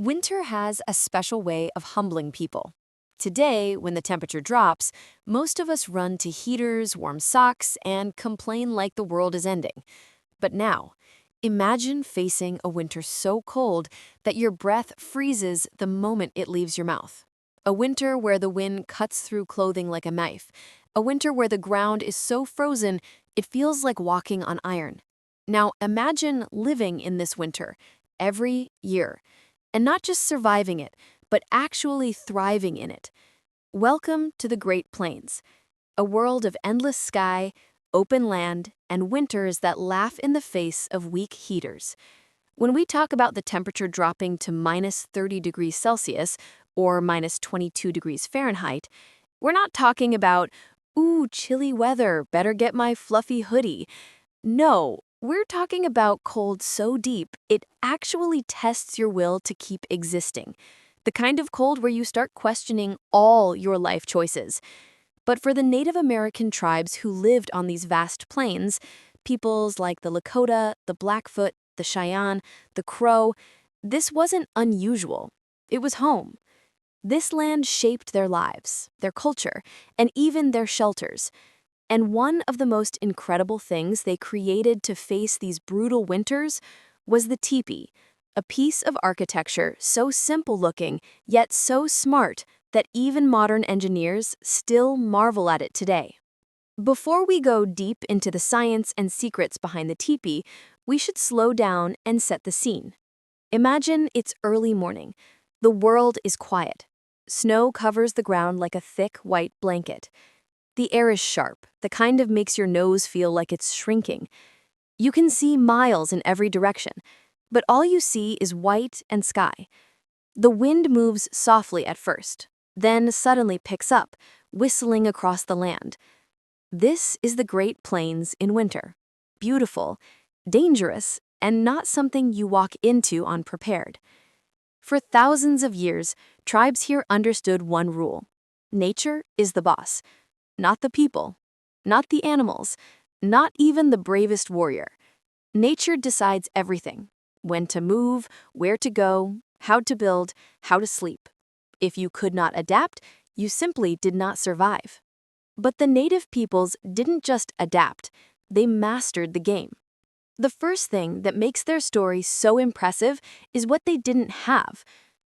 Winter has a special way of humbling people. Today, when the temperature drops, most of us run to heaters, warm socks, and complain like the world is ending. But now, imagine facing a winter so cold that your breath freezes the moment it leaves your mouth. A winter where the wind cuts through clothing like a knife. A winter where the ground is so frozen it feels like walking on iron. Now, imagine living in this winter every year. And not just surviving it, but actually thriving in it. Welcome to the Great Plains, a world of endless sky, open land, and winters that laugh in the face of weak heaters. When we talk about the temperature dropping to minus 30 degrees Celsius or minus 22 degrees Fahrenheit, we're not talking about, ooh, chilly weather, better get my fluffy hoodie. No, we're talking about cold so deep, it actually tests your will to keep existing. The kind of cold where you start questioning all your life choices. But for the Native American tribes who lived on these vast plains, peoples like the Lakota, the Blackfoot, the Cheyenne, the Crow, this wasn't unusual. It was home. This land shaped their lives, their culture, and even their shelters. And one of the most incredible things they created to face these brutal winters was the teepee, a piece of architecture so simple-looking, yet so smart that even modern engineers still marvel at it today. Before we go deep into the science and secrets behind the teepee, we should slow down and set the scene. Imagine it's early morning. The world is quiet. Snow covers the ground like a thick white blanket. The air is sharp, the kind of makes your nose feel like it's shrinking. You can see miles in every direction, but all you see is white and sky. The wind moves softly at first, then suddenly picks up, whistling across the land. This is the Great Plains in winter. Beautiful, dangerous, and not something you walk into unprepared. For thousands of years, tribes here understood one rule: nature is the boss. Not the people, not the animals, not even the bravest warrior. Nature decides everything: when to move, where to go, how to build, how to sleep. If you could not adapt, you simply did not survive. But the native peoples didn't just adapt, they mastered the game. The first thing that makes their story so impressive is what they didn't have.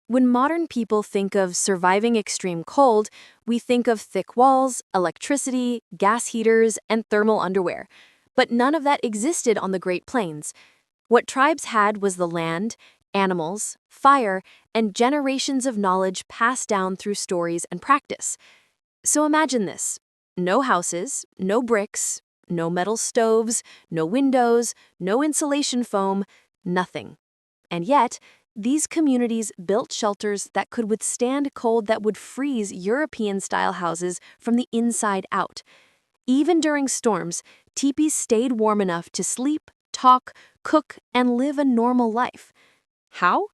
When modern people think of surviving extreme cold, we think of thick walls, electricity, gas heaters, and thermal underwear. But none of that existed on the Great Plains. What tribes had was the land, animals, fire, and generations of knowledge passed down through stories and practice. So imagine this: no houses, no bricks, no metal stoves, no windows, no insulation foam, nothing. And yet, these communities built shelters that could withstand cold that would freeze European-style houses from the inside out. Even during storms, teepees stayed warm enough to sleep, talk, cook, and live a normal life. How?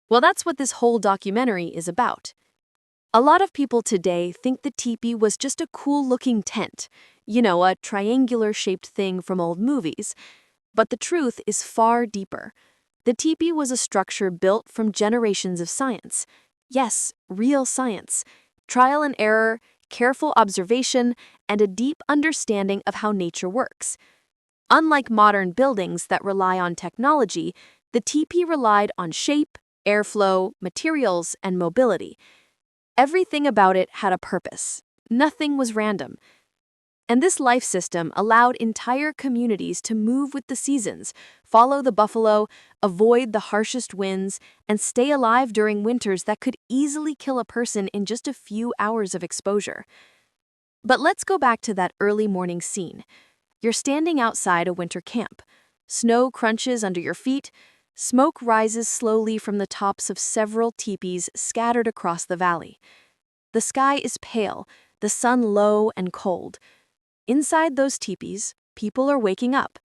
Well, that's what this whole documentary is about. A lot of people today think the teepee was just a cool-looking tent, a triangular-shaped thing from old movies. But the truth is far deeper. The teepee was a structure built from generations of science. Yes, real science. Trial and error, careful observation, and a deep understanding of how nature works. Unlike modern buildings that rely on technology, the teepee relied on shape, airflow, materials, and mobility. Everything about it had a purpose. Nothing was random. And this life system allowed entire communities to move with the seasons, follow the buffalo, avoid the harshest winds, and stay alive during winters that could easily kill a person in just a few hours of exposure. But let's go back to that early morning scene. You're standing outside a winter camp. Snow crunches under your feet. Smoke rises slowly from the tops of several teepees scattered across the valley. The sky is pale, the sun low and cold. Inside those teepees, people are waking up.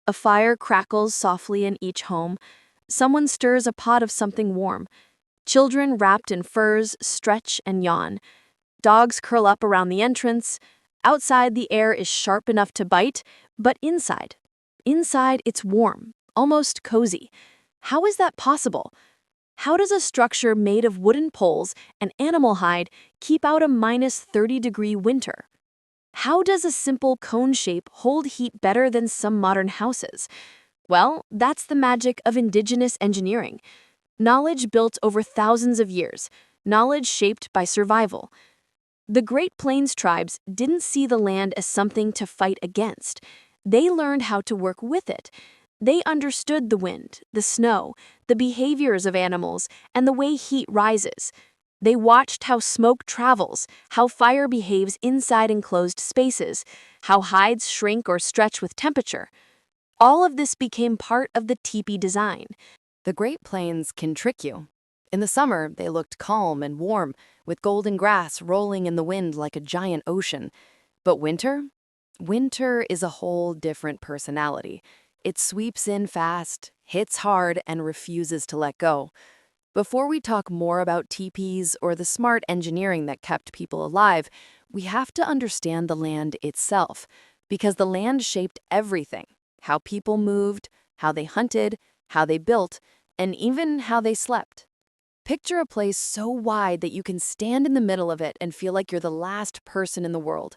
A fire crackles softly in each home. Someone stirs a pot of something warm. Children wrapped in furs stretch and yawn. Dogs curl up around the entrance. Outside, the air is sharp enough to bite, but inside it's warm, almost cozy. How is that possible? How does a structure made of wooden poles and animal hide keep out a -30-degree winter? How does a simple cone shape hold heat better than some modern houses? Well, that's the magic of indigenous engineering. Knowledge built over thousands of years, knowledge shaped by survival. The Great Plains tribes didn't see the land as something to fight against. They learned how to work with it. They understood the wind, the snow, the behaviors of animals, and the way heat rises. They watched how smoke travels, how fire behaves inside enclosed spaces, how hides shrink or stretch with temperature. All of this became part of the teepee design. The Great Plains can trick you. In the summer, they looked calm and warm, with golden grass rolling in the wind like a giant ocean. But winter? Winter is a whole different personality. It sweeps in fast, hits hard, and refuses to let go. Before we talk more about teepees or the smart engineering that kept people alive, we have to understand the land itself, because the land shaped everything: how people moved, how they hunted, how they built, and even how they slept. Picture a place so wide that you can stand in the middle of it and feel like you're the last person in the world.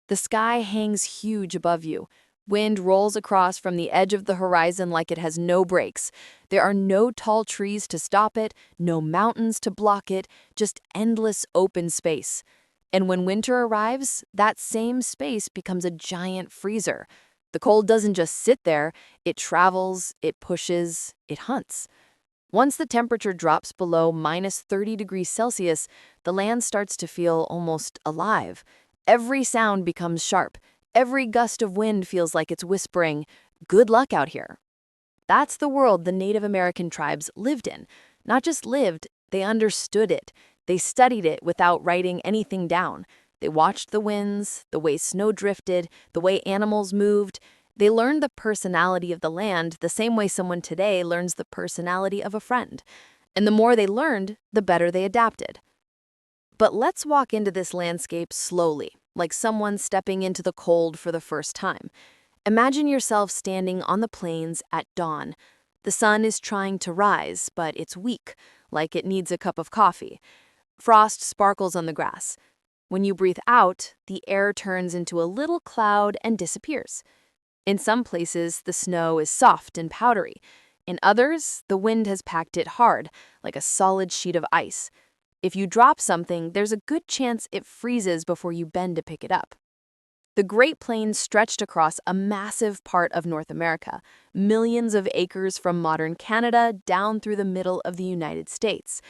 The sky hangs huge above you. Wind rolls across from the edge of the horizon like it has no brakes. There are no tall trees to stop it, no mountains to block it, just endless open space. And when winter arrives, that same space becomes a giant freezer. The cold doesn't just sit there, it travels, it pushes, it hunts. Once the temperature drops below -30 degrees Celsius, the land starts to feel almost alive. Every sound becomes sharp. Every gust of wind feels like it's whispering, "Good luck out here." That's the world the Native American tribes lived in. Not just lived, they understood it. They studied it without writing anything down. They watched the winds, the way snow drifted, the way animals moved. They learned the personality of the land the same way someone today learns the personality of a friend. And the more they learned, the better they adapted. But let's walk into this landscape slowly, like someone stepping into the cold for the first time. Imagine yourself standing on the plains at dawn. The sun is trying to rise, but it's weak, like it needs a cup of coffee. Frost sparkles on the grass. When you breathe out, the air turns into a little cloud and disappears. In some places, the snow is soft and powdery. In others, the wind has packed it hard, like a solid sheet of ice. If you drop something, there's a good chance it freezes before you bend to pick it up. The Great Plains stretched across a massive part of North America, millions of acres from modern Canada down through the middle of the United States.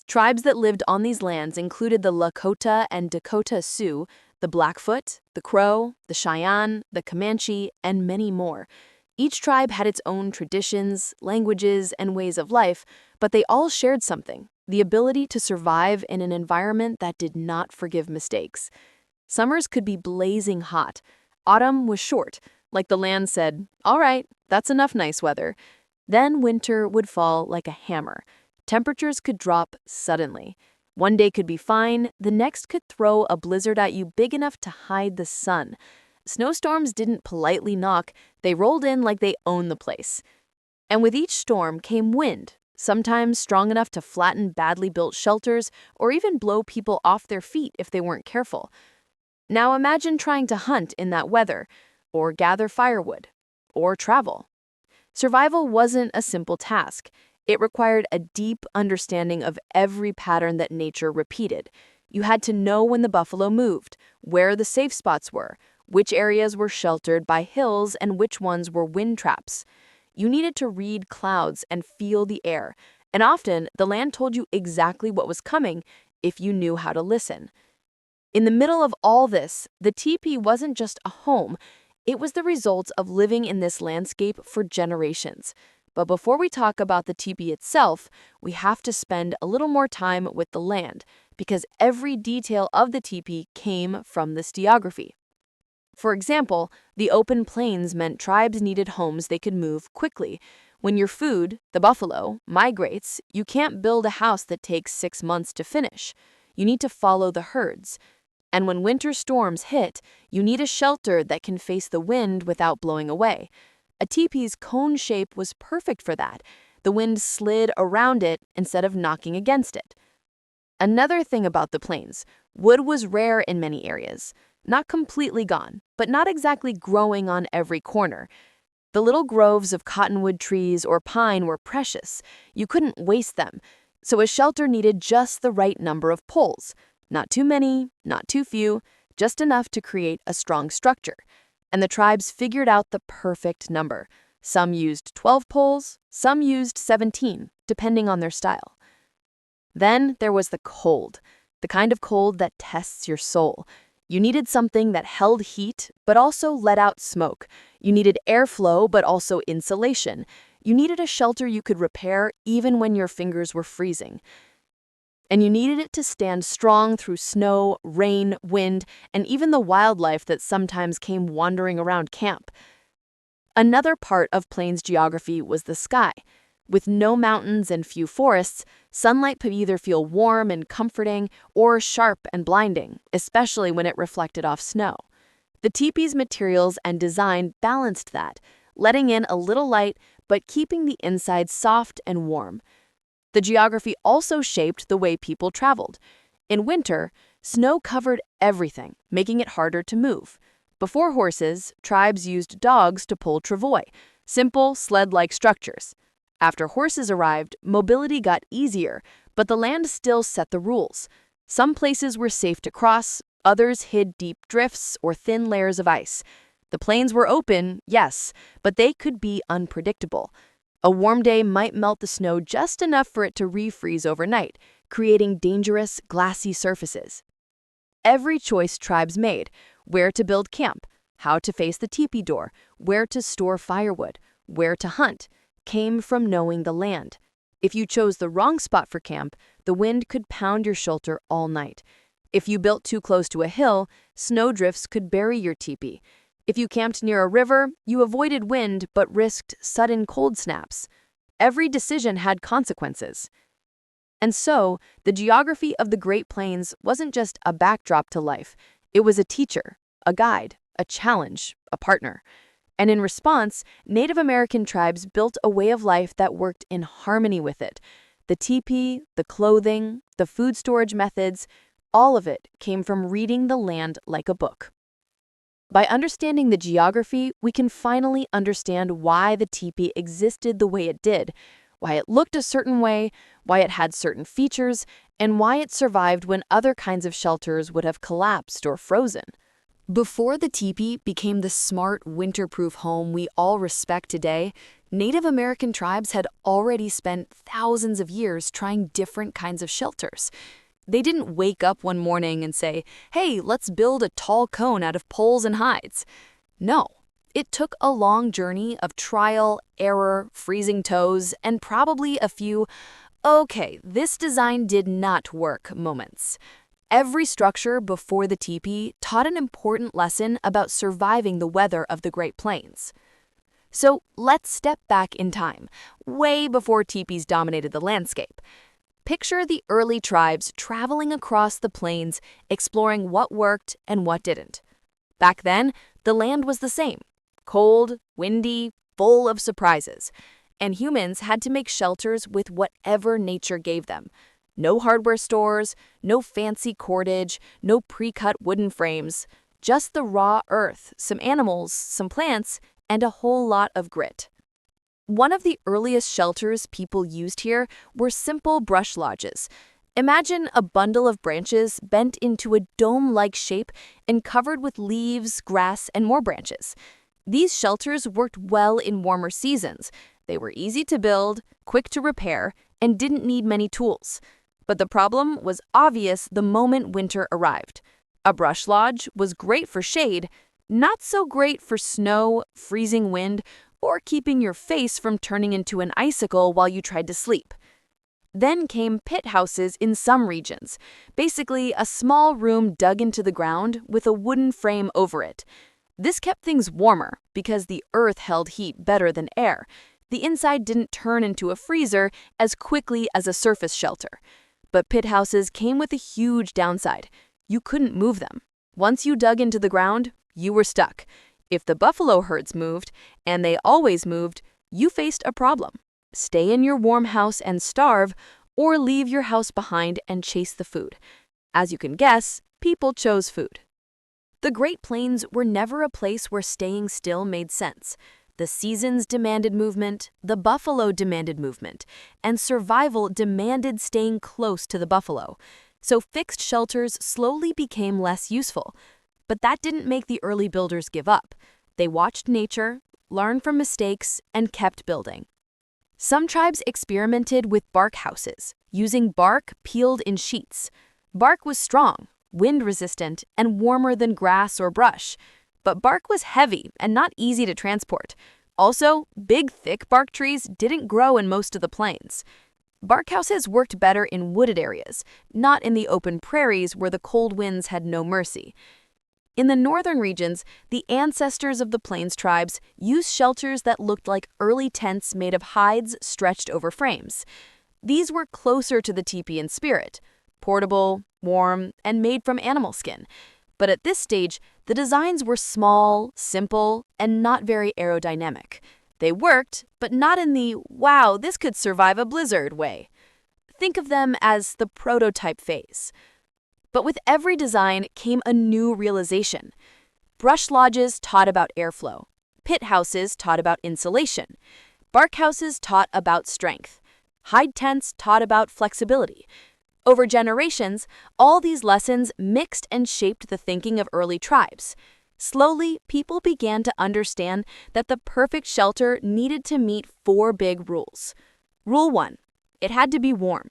Tribes that lived on these lands included the Lakota and Dakota Sioux, the Blackfoot, the Crow, the Cheyenne, the Comanche, and many more. Each tribe had its own traditions, languages, and ways of life, but they all shared something: the ability to survive in an environment that did not forgive mistakes. Summers could be blazing hot. Autumn was short, like the land said, "All right, that's enough nice weather." Then winter would fall like a hammer. Temperatures could drop suddenly. One day could be fine, the next could throw a blizzard at you big enough to hide the sun. Snowstorms didn't politely knock, they rolled in like they owned the place. And with each storm came wind, sometimes strong enough to flatten badly built shelters or even blow people off their feet if they weren't careful. Now imagine trying to hunt in that weather, or gather firewood, or travel. Survival wasn't a simple task. It required a deep understanding of every pattern that nature repeated. You had to know when the buffalo moved, where the safe spots were, which areas were sheltered by hills and which ones were wind traps. You needed to read clouds and feel the air, and often the land told you exactly what was coming if you knew how to listen. In the middle of all this, the teepee wasn't just a home, it was the result of living in this landscape for generations. But before we talk about the teepee itself, we have to spend a little more time with the land, because every detail of the teepee came from this geography. For example, the open plains meant tribes needed homes they could move quickly. When your food, the buffalo, migrates, you can't build a house that takes 6 months to finish. You need to follow the herds. And when winter storms hit, you need a shelter that can face the wind without blowing away. A teepee's cone shape was perfect for that. The wind slid around it instead of knocking against it. Another thing about the plains, wood was rare in many areas. Not completely gone, but not exactly growing on every corner. The little groves of cottonwood trees or pine were precious. You couldn't waste them, so a shelter needed just the right number of poles. Not too many, not too few, just enough to create a strong structure. And the tribes figured out the perfect number. Some used 12 poles, some used 17, depending on their style. Then there was the cold, the kind of cold that tests your soul. You needed something that held heat, but also let out smoke. You needed airflow, but also insulation. You needed a shelter you could repair even when your fingers were freezing. And you needed it to stand strong through snow, rain, wind, and even the wildlife that sometimes came wandering around camp. Another part of plains geography was the sky. With no mountains and few forests, sunlight could either feel warm and comforting or sharp and blinding, especially when it reflected off snow. The teepee's materials and design balanced that, letting in a little light but keeping the inside soft and warm. The geography also shaped the way people traveled. In winter, snow covered everything, making it harder to move. Before horses, tribes used dogs to pull travois, simple sled-like structures. After horses arrived, mobility got easier, but the land still set the rules. Some places were safe to cross, others hid deep drifts or thin layers of ice. The plains were open, yes, but they could be unpredictable. A warm day might melt the snow just enough for it to refreeze overnight, creating dangerous, glassy surfaces. Every choice tribes made, where to build camp, how to face the teepee door, where to store firewood, where to hunt, came from knowing the land. If you chose the wrong spot for camp, the wind could pound your shelter all night. If you built too close to a hill, snowdrifts could bury your teepee. If you camped near a river, you avoided wind but risked sudden cold snaps. Every decision had consequences. And so, the geography of the Great Plains wasn't just a backdrop to life. It was a teacher, a guide, a challenge, a partner. And in response, Native American tribes built a way of life that worked in harmony with it. The teepee, the clothing, the food storage methods, all of it came from reading the land like a book. By understanding the geography, we can finally understand why the teepee existed the way it did, why it looked a certain way, why it had certain features, and why it survived when other kinds of shelters would have collapsed or frozen. Before the teepee became the smart, winter-proof home we all respect today, Native American tribes had already spent thousands of years trying different kinds of shelters. They didn't wake up one morning and say, "Hey, let's build a tall cone out of poles and hides." No, it took a long journey of trial, error, freezing toes, and probably a few, "Okay, this design did not work" moments. Every structure before the teepee taught an important lesson about surviving the weather of the Great Plains. So let's step back in time, way before teepees dominated the landscape. Picture the early tribes traveling across the plains, exploring what worked and what didn't. Back then, the land was the same: cold, windy, full of surprises. And humans had to make shelters with whatever nature gave them. No hardware stores, no fancy cordage, no pre-cut wooden frames, just the raw earth, some animals, some plants, and a whole lot of grit. One of the earliest shelters people used here were simple brush lodges. Imagine a bundle of branches bent into a dome-like shape and covered with leaves, grass, and more branches. These shelters worked well in warmer seasons. They were easy to build, quick to repair, and didn't need many tools. But the problem was obvious the moment winter arrived. A brush lodge was great for shade, not so great for snow, freezing wind, or keeping your face from turning into an icicle while you tried to sleep. Then came pit houses in some regions, basically a small room dug into the ground with a wooden frame over it. This kept things warmer because the earth held heat better than air. The inside didn't turn into a freezer as quickly as a surface shelter. But pit houses came with a huge downside. You couldn't move them. Once you dug into the ground, you were stuck. If the buffalo herds moved, and they always moved, you faced a problem. stay in your warm house and starve, or leave your house behind and chase the food. As you can guess, people chose food. The Great Plains were never a place where staying still made sense. The seasons demanded movement, the buffalo demanded movement, and survival demanded staying close to the buffalo. So fixed shelters slowly became less useful. But that didn't make the early builders give up. They watched nature, learned from mistakes, and kept building. Some tribes experimented with bark houses, using bark peeled in sheets. Bark was strong, wind-resistant, and warmer than grass or brush. But bark was heavy and not easy to transport. Also, big, thick bark trees didn't grow in most of the plains. Bark houses worked better in wooded areas, not in the open prairies where the cold winds had no mercy. In the northern regions, the ancestors of the Plains tribes used shelters that looked like early tents made of hides stretched over frames. These were closer to the teepee in spirit, portable, warm, and made from animal skin. But at this stage, the designs were small, simple, and not very aerodynamic. They worked, but not in the, wow, this could survive a blizzard way. Think of them as the prototype phase. But with every design came a new realization. Brush lodges taught about airflow. Pit houses taught about insulation. Bark houses taught about strength. Hide tents taught about flexibility. Over generations, all these lessons mixed and shaped the thinking of early tribes. Slowly, people began to understand that the perfect shelter needed to meet 4 big rules. Rule 1. It had to be warm.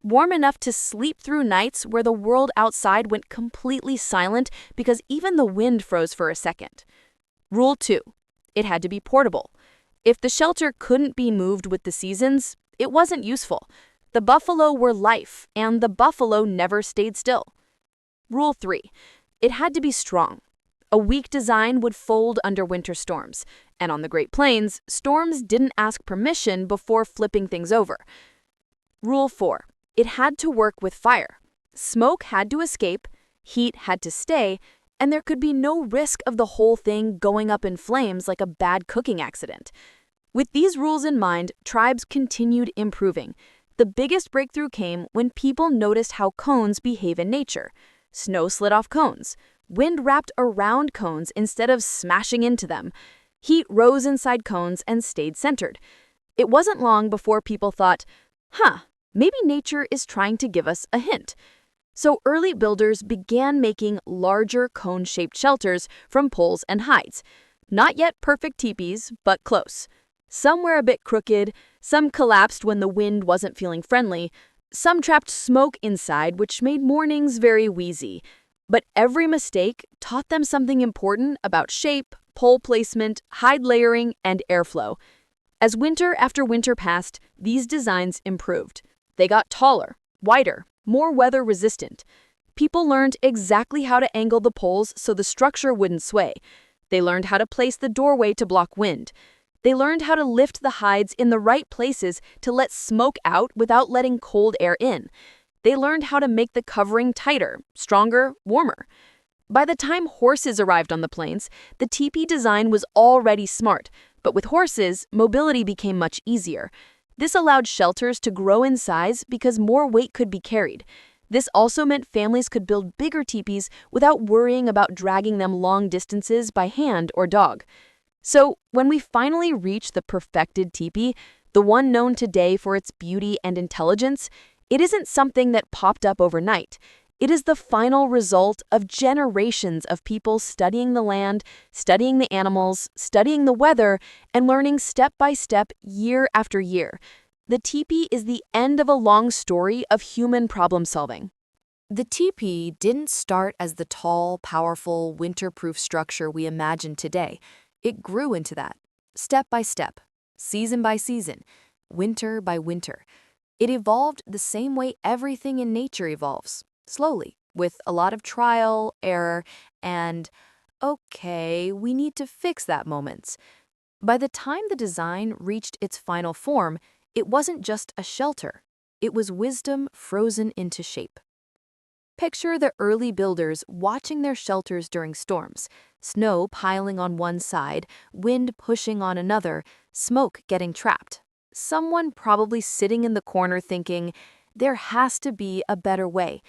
Warm enough to sleep through nights where the world outside went completely silent because even the wind froze for a second. Rule 2. It had to be portable. If the shelter couldn't be moved with the seasons, it wasn't useful. The buffalo were life, and the buffalo never stayed still. Rule 3. It had to be strong. A weak design would fold under winter storms, and on the Great Plains, storms didn't ask permission before flipping things over. Rule 4. It had to work with fire. Smoke had to escape, heat had to stay, and there could be no risk of the whole thing going up in flames like a bad cooking accident. With these rules in mind, tribes continued improving. The biggest breakthrough came when people noticed how cones behave in nature. Snow slid off cones. Wind wrapped around cones instead of smashing into them. Heat rose inside cones and stayed centered. It wasn't long before people thought, maybe nature is trying to give us a hint. So early builders began making larger cone-shaped shelters from poles and hides. Not yet perfect teepees, but close. Some were a bit crooked, some collapsed when the wind wasn't feeling friendly, some trapped smoke inside, which made mornings very wheezy. But every mistake taught them something important about shape, pole placement, hide layering, and airflow. As winter after winter passed, these designs improved. They got taller, wider, more weather-resistant. People learned exactly how to angle the poles so the structure wouldn't sway. They learned how to place the doorway to block wind. They learned how to lift the hides in the right places to let smoke out without letting cold air in. They learned how to make the covering tighter, stronger, warmer. By the time horses arrived on the plains, the teepee design was already smart, but with horses, mobility became much easier. This allowed shelters to grow in size because more weight could be carried. This also meant families could build bigger teepees without worrying about dragging them long distances by hand or dog. So, when we finally reach the perfected teepee, the one known today for its beauty and intelligence, it isn't something that popped up overnight. It is the final result of generations of people studying the land, studying the animals, studying the weather, and learning step by step, year after year. The teepee is the end of a long story of human problem solving. The teepee didn't start as the tall, powerful, winter-proof structure we imagine today. It grew into that, step by step, season by season, winter by winter. It evolved the same way everything in nature evolves, slowly, with a lot of trial, error, and, okay, we need to fix that moments. By the time the design reached its final form, it wasn't just a shelter. It was wisdom frozen into shape. Picture the early builders watching their shelters during storms, snow piling on one side, wind pushing on another, smoke getting trapped. Someone probably sitting in the corner thinking, there has to be a better way.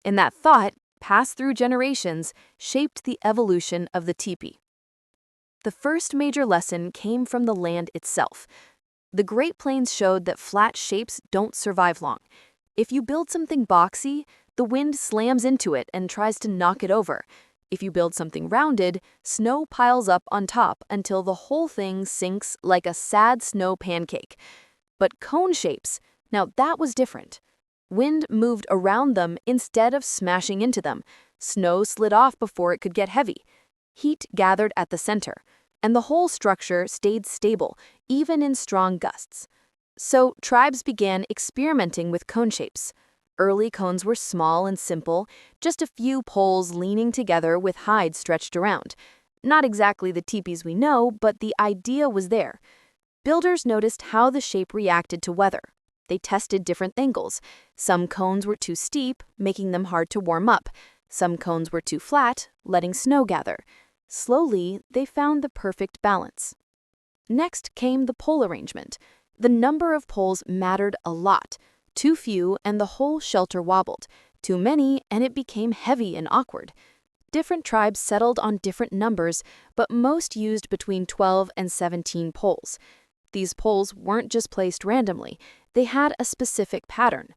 And that thought, passed through generations, shaped the evolution of the teepee. The first major lesson came from the land itself. The Great Plains showed that flat shapes don't survive long. If you build something boxy, the wind slams into it and tries to knock it over. If you build something rounded, snow piles up on top until the whole thing sinks like a sad snow pancake. But cone shapes, now that was different. Wind moved around them instead of smashing into them. Snow slid off before it could get heavy. Heat gathered at the center, and the whole structure stayed stable, even in strong gusts. So tribes began experimenting with cone shapes. Early cones were small and simple, just a few poles leaning together with hides stretched around. Not exactly the teepees we know, but the idea was there. Builders noticed how the shape reacted to weather. They tested different angles. Some cones were too steep, making them hard to warm up. Some cones were too flat, letting snow gather. Slowly, they found the perfect balance. Next came the pole arrangement. The number of poles mattered a lot. Too few, and the whole shelter wobbled. Too many, and it became heavy and awkward. Different tribes settled on different numbers, but most used between 12 and 17 poles. These poles weren't just placed randomly. They had a specific pattern.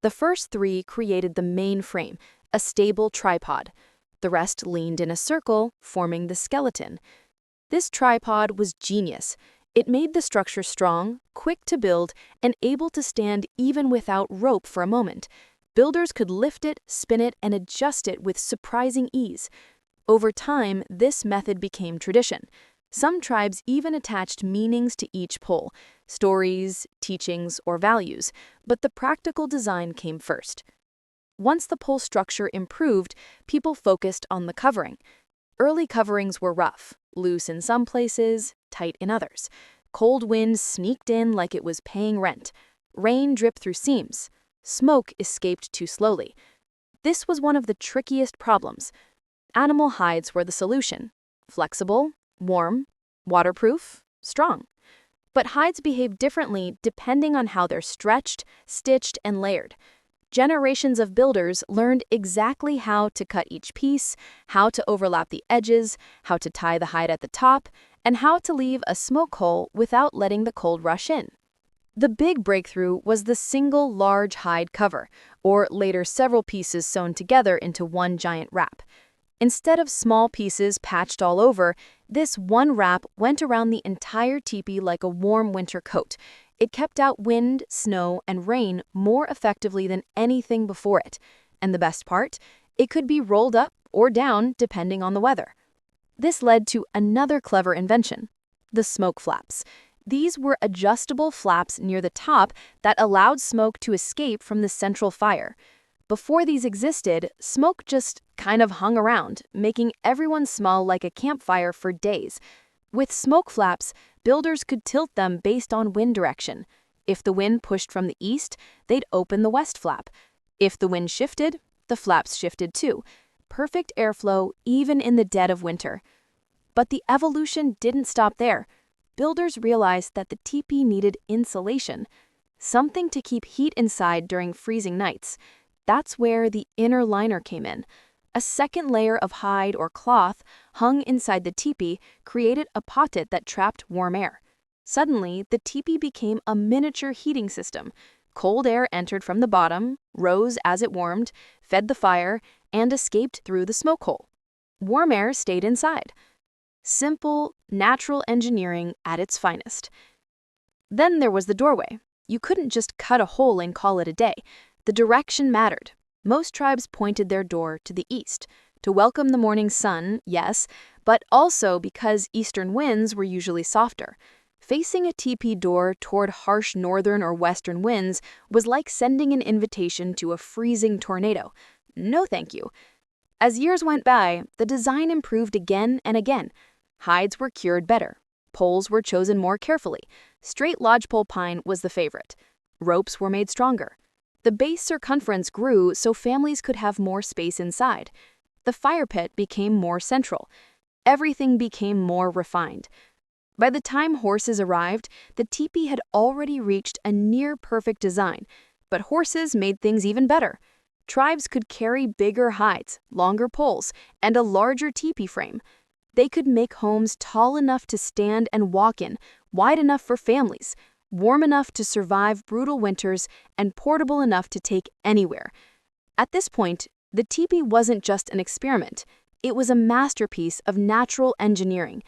The first 3 created the main frame, a stable tripod. The rest leaned in a circle, forming the skeleton. This tripod was genius. It made the structure strong, quick to build, and able to stand even without rope for a moment. Builders could lift it, spin it, and adjust it with surprising ease. Over time, this method became tradition. Some tribes even attached meanings to each pole, stories, teachings, or values, but the practical design came first. Once the pole structure improved, people focused on the covering. Early coverings were rough, loose in some places, tight in others. Cold wind sneaked in like it was paying rent. Rain dripped through seams. Smoke escaped too slowly. This was one of the trickiest problems. Animal hides were the solution. Flexible, warm, waterproof, strong. But hides behave differently depending on how they're stretched, stitched, and layered. Generations of builders learned exactly how to cut each piece, how to overlap the edges, how to tie the hide at the top, and how to leave a smoke hole without letting the cold rush in. The big breakthrough was the single large hide cover, or later several pieces sewn together into one giant wrap. Instead of small pieces patched all over, this one wrap went around the entire teepee like a warm winter coat. It kept out wind, snow, and rain more effectively than anything before it. And the best part? It could be rolled up or down depending on the weather. This led to another clever invention: the smoke flaps. These were adjustable flaps near the top that allowed smoke to escape from the central fire. Before these existed, smoke just kind of hung around, making everyone smell like a campfire for days. With smoke flaps, builders could tilt them based on wind direction. If the wind pushed from the east, they'd open the west flap. If the wind shifted, the flaps shifted too. Perfect airflow even in the dead of winter. But the evolution didn't stop there. Builders realized that the teepee needed insulation, something to keep heat inside during freezing nights. That's where the inner liner came in. A second layer of hide or cloth hung inside the teepee created a pocket that trapped warm air. Suddenly, the teepee became a miniature heating system. Cold air entered from the bottom, rose as it warmed, fed the fire, and escaped through the smoke hole. Warm air stayed inside. Simple, natural engineering at its finest. Then there was the doorway. You couldn't just cut a hole and call it a day. The direction mattered. Most tribes pointed their door to the east, to welcome the morning sun, yes, but also because eastern winds were usually softer. Facing a teepee door toward harsh northern or western winds was like sending an invitation to a freezing tornado. No thank you. As years went by, the design improved again and again. Hides were cured better. Poles were chosen more carefully. Straight lodgepole pine was the favorite. Ropes were made stronger. The base circumference grew so families could have more space inside. The fire pit became more central. Everything became more refined. By the time horses arrived, the teepee had already reached a near-perfect design, but horses made things even better. Tribes could carry bigger hides, longer poles, and a larger teepee frame. They could make homes tall enough to stand and walk in, wide enough for families, warm enough to survive brutal winters, and portable enough to take anywhere. At this point, the teepee wasn't just an experiment. It was a masterpiece of natural engineering.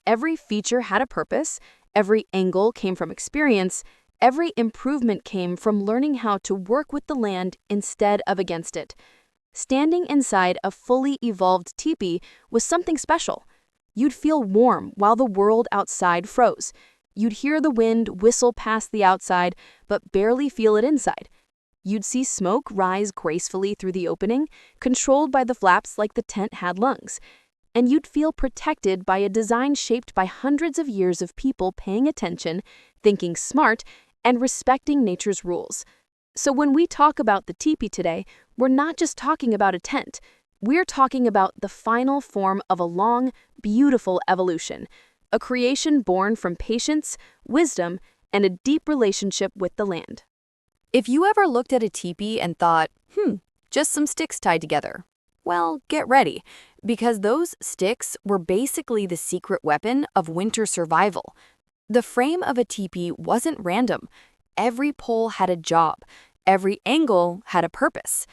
Every feature had a purpose, every angle came from experience, every improvement came from learning how to work with the land instead of against it. Standing inside a fully evolved teepee was something special. You'd feel warm while the world outside froze. You'd hear the wind whistle past the outside, but barely feel it inside. You'd see smoke rise gracefully through the opening, controlled by the flaps like the tent had lungs. And you'd feel protected by a design shaped by hundreds of years of people paying attention, thinking smart, and respecting nature's rules. So when we talk about the teepee today, we're not just talking about a tent. We're talking about the final form of a long, beautiful evolution, a creation born from patience, wisdom, and a deep relationship with the land. If you ever looked at a teepee and thought, just some sticks tied together, well, get ready, because those sticks were basically the secret weapon of winter survival. The frame of a teepee wasn't random. Every pole had a job, every angle had a purpose,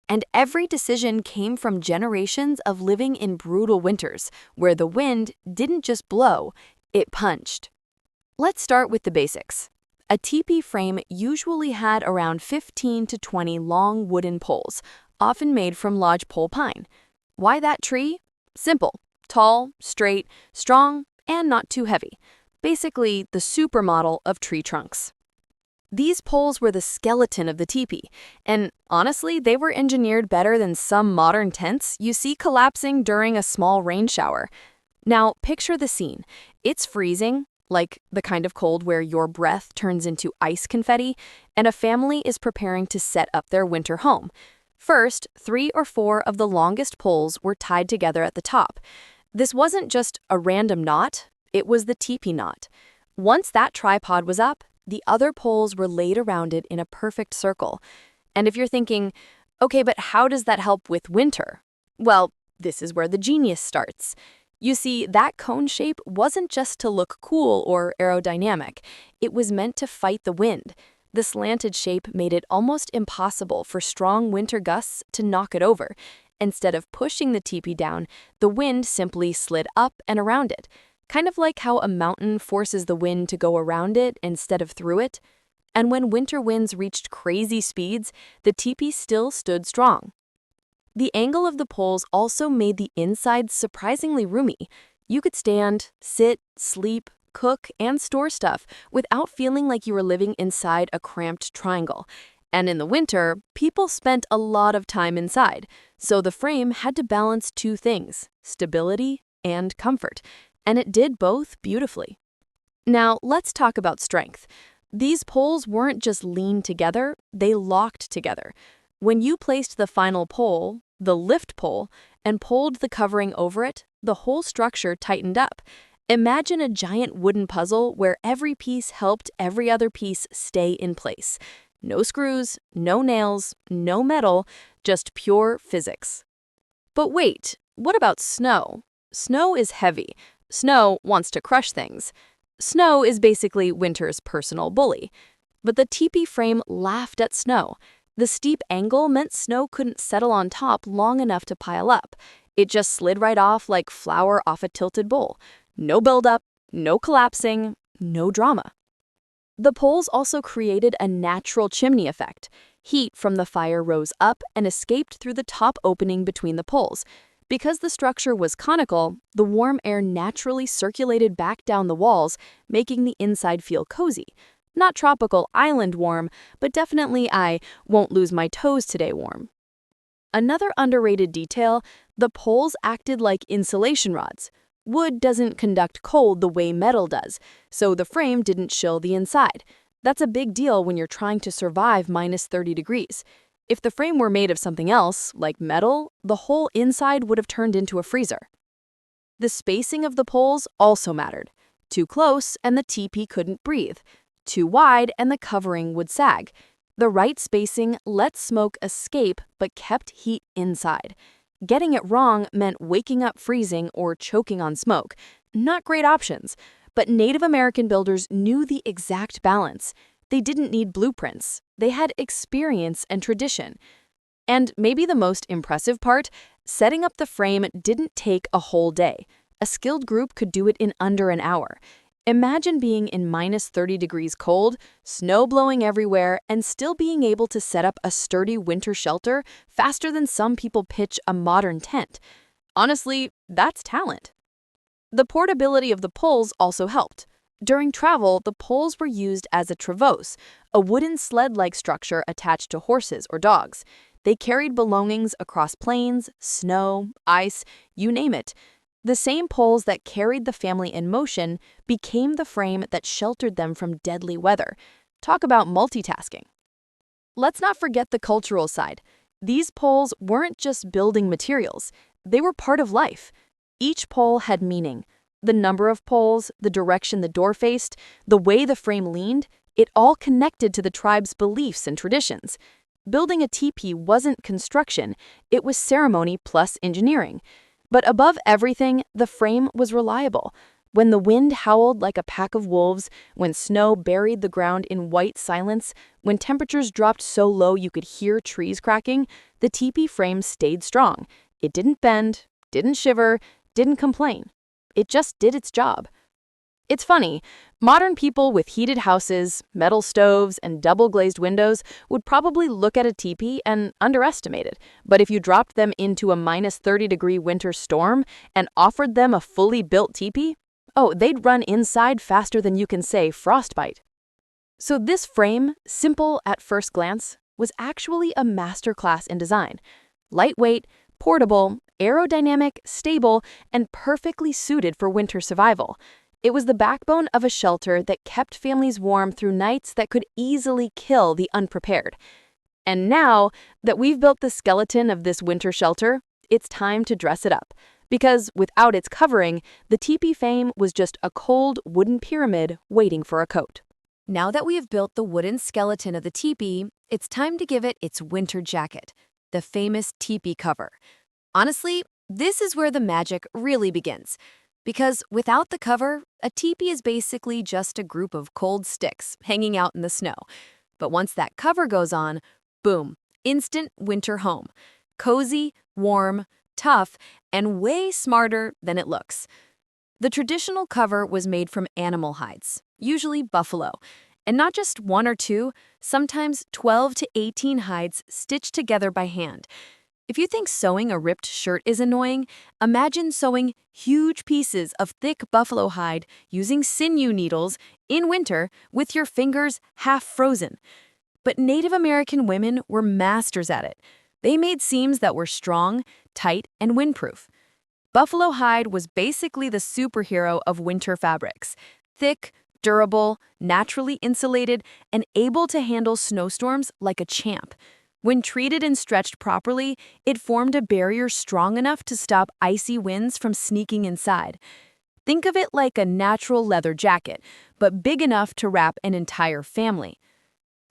and every decision came from generations of living in brutal winters, where the wind didn't just blow, it punched. Let's start with the basics. A teepee frame usually had around 15 to 20 long wooden poles, often made from lodgepole pine. Why that tree? Simple. Tall, straight, strong, and not too heavy. Basically, the supermodel of tree trunks. These poles were the skeleton of the teepee, and honestly, they were engineered better than some modern tents you see collapsing during a small rain shower. Now, picture the scene. It's freezing, like the kind of cold where your breath turns into ice confetti, and a family is preparing to set up their winter home. First, 3 or 4 of the longest poles were tied together at the top. This wasn't just a random knot, it was the teepee knot. Once that tripod was up, the other poles were laid around it in a perfect circle. And if you're thinking, okay, but how does that help with winter? Well, this is where the genius starts. You see, that cone shape wasn't just to look cool or aerodynamic. It was meant to fight the wind. The slanted shape made it almost impossible for strong winter gusts to knock it over. Instead of pushing the teepee down, the wind simply slid up and around it, kind of like how a mountain forces the wind to go around it instead of through it. And when winter winds reached crazy speeds, the teepee still stood strong. The angle of the poles also made the inside surprisingly roomy. You could stand, sit, sleep, cook, and store stuff without feeling like you were living inside a cramped triangle. And in the winter, people spent a lot of time inside, so the frame had to balance 2 things, stability and comfort, and it did both beautifully. Now, let's talk about strength. These poles weren't just leaned together, they locked together. When you placed the final pole, the lift pole, and pulled the covering over it, the whole structure tightened up. Imagine a giant wooden puzzle where every piece helped every other piece stay in place. No screws, no nails, no metal, just pure physics. But wait, what about snow? Snow is heavy. Snow wants to crush things. Snow is basically winter's personal bully. But the teepee frame laughed at snow. The steep angle meant snow couldn't settle on top long enough to pile up. It just slid right off like flour off a tilted bowl. No buildup, no collapsing, no drama. The poles also created a natural chimney effect. Heat from the fire rose up and escaped through the top opening between the poles. Because the structure was conical, the warm air naturally circulated back down the walls, making the inside feel cozy. Not tropical island warm, but definitely I won't lose my toes today warm. Another underrated detail, the poles acted like insulation rods. Wood doesn't conduct cold the way metal does, so the frame didn't chill the inside. That's a big deal when you're trying to survive minus 30 degrees. If the frame were made of something else, like metal, the whole inside would have turned into a freezer. The spacing of the poles also mattered. Too close and the teepee couldn't breathe. Too wide and the covering would sag. The right spacing let smoke escape but kept heat inside. Getting it wrong meant waking up freezing or choking on smoke. Not great options, but Native American builders knew the exact balance. They didn't need blueprints. They had experience and tradition. And maybe the most impressive part, setting up the frame didn't take a whole day. A skilled group could do it in under an hour. Imagine being in -30 degrees cold, snow blowing everywhere, and still being able to set up a sturdy winter shelter faster than some people pitch a modern tent. Honestly, that's talent. The portability of the poles also helped. During travel, the poles were used as a travois, a wooden sled-like structure attached to horses or dogs. They carried belongings across plains, snow, ice, you name it. The same poles that carried the family in motion became the frame that sheltered them from deadly weather. Talk about multitasking. Let's not forget the cultural side. These poles weren't just building materials, they were part of life. Each pole had meaning. The number of poles, the direction the door faced, the way the frame leaned, it all connected to the tribe's beliefs and traditions. Building a teepee wasn't construction, it was ceremony plus engineering. But above everything, the frame was reliable. When the wind howled like a pack of wolves, when snow buried the ground in white silence, when temperatures dropped so low you could hear trees cracking, the teepee frame stayed strong. It didn't bend, didn't shiver, didn't complain. It just did its job. It's funny, modern people with heated houses, metal stoves, and double-glazed windows would probably look at a teepee and underestimate it. But if you dropped them into a -30-degree winter storm and offered them a fully built teepee, oh, they'd run inside faster than you can say frostbite. So this frame, simple at first glance, was actually a masterclass in design. Lightweight, portable, aerodynamic, stable, and perfectly suited for winter survival. It was the backbone of a shelter that kept families warm through nights that could easily kill the unprepared. And now that we've built the skeleton of this winter shelter, it's time to dress it up. Because without its covering, the teepee frame was just a cold wooden pyramid waiting for a coat. Now that we have built the wooden skeleton of the teepee, it's time to give it its winter jacket, the famous teepee cover. Honestly, this is where the magic really begins. Because without the cover, a teepee is basically just a group of cold sticks hanging out in the snow. But once that cover goes on, boom, instant winter home. Cozy, warm, tough, and way smarter than it looks. The traditional cover was made from animal hides, usually buffalo, and not just one or two, sometimes 12 to 18 hides stitched together by hand. If you think sewing a ripped shirt is annoying, imagine sewing huge pieces of thick buffalo hide using sinew needles in winter with your fingers half frozen. But Native American women were masters at it. They made seams that were strong, tight, and windproof. Buffalo hide was basically the superhero of winter fabrics. Thick, durable, naturally insulated, and able to handle snowstorms like a champ. When treated and stretched properly, it formed a barrier strong enough to stop icy winds from sneaking inside. Think of it like a natural leather jacket, but big enough to wrap an entire family.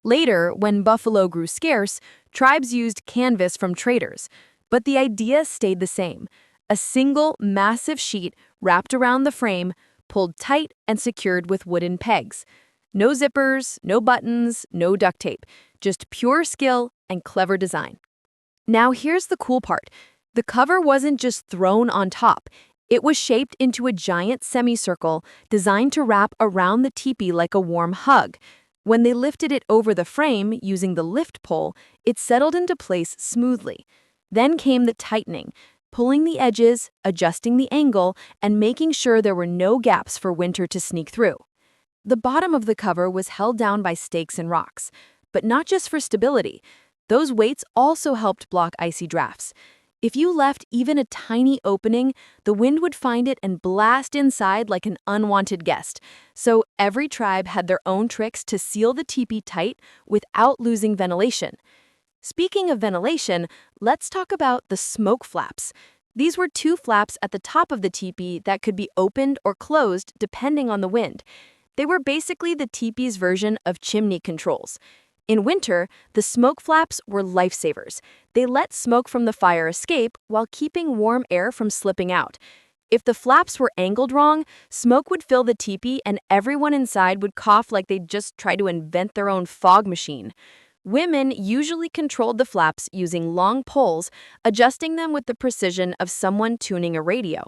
Later, when buffalo grew scarce, tribes used canvas from traders, but the idea stayed the same. A single, massive sheet wrapped around the frame, pulled tight and secured with wooden pegs. No zippers, no buttons, no duct tape, just pure skill and clever design. Now here's the cool part. The cover wasn't just thrown on top. It was shaped into a giant semicircle designed to wrap around the teepee like a warm hug. When they lifted it over the frame using the lift pole, it settled into place smoothly. Then came the tightening, pulling the edges, adjusting the angle, and making sure there were no gaps for winter to sneak through. The bottom of the cover was held down by stakes and rocks, but not just for stability. Those weights also helped block icy drafts. If you left even a tiny opening, the wind would find it and blast inside like an unwanted guest. So every tribe had their own tricks to seal the teepee tight without losing ventilation. Speaking of ventilation, let's talk about the smoke flaps. These were two flaps at the top of the teepee that could be opened or closed depending on the wind. They were basically the teepee's version of chimney controls. In winter, the smoke flaps were lifesavers. They let smoke from the fire escape while keeping warm air from slipping out. If the flaps were angled wrong, smoke would fill the teepee and everyone inside would cough like they'd just tried to invent their own fog machine. Women usually controlled the flaps using long poles, adjusting them with the precision of someone tuning a radio.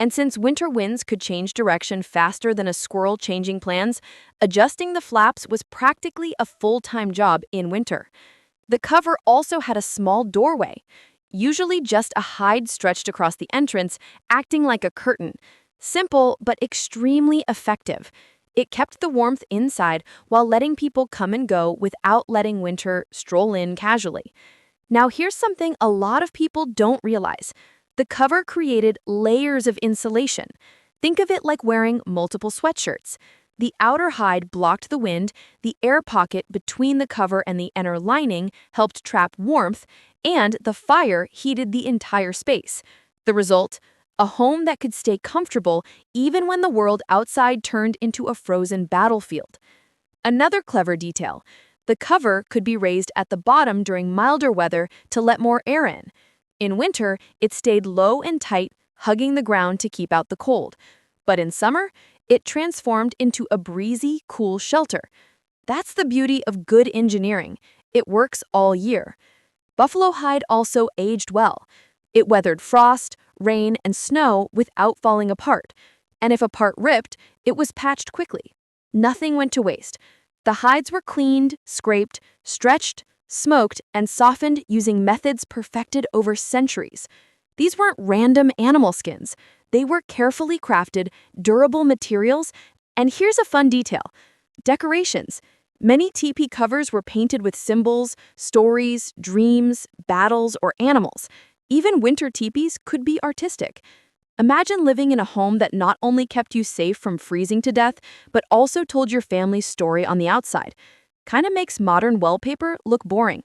And since winter winds could change direction faster than a squirrel changing plans, adjusting the flaps was practically a full-time job in winter. The cover also had a small doorway, usually just a hide stretched across the entrance, acting like a curtain. Simple, but extremely effective. It kept the warmth inside while letting people come and go without letting winter stroll in casually. Now here's something a lot of people don't realize. The cover created layers of insulation. Think of it like wearing multiple sweatshirts. The outer hide blocked the wind, the air pocket between the cover and the inner lining helped trap warmth, and the fire heated the entire space. The result? A home that could stay comfortable even when the world outside turned into a frozen battlefield. Another clever detail: the cover could be raised at the bottom during milder weather to let more air in. In winter, it stayed low and tight, hugging the ground to keep out the cold. But in summer, it transformed into a breezy, cool shelter. That's the beauty of good engineering. It works all year. Buffalo hide also aged well. It weathered frost, rain, and snow without falling apart. And if a part ripped, it was patched quickly. Nothing went to waste. The hides were cleaned, scraped, stretched, smoked, and softened using methods perfected over centuries. These weren't random animal skins. They were carefully crafted, durable materials. And here's a fun detail: decorations. Many teepee covers were painted with symbols, stories, dreams, battles, or animals. Even winter teepees could be artistic. Imagine living in a home that not only kept you safe from freezing to death, but also told your family's story on the outside. Kinda makes modern wallpaper look boring.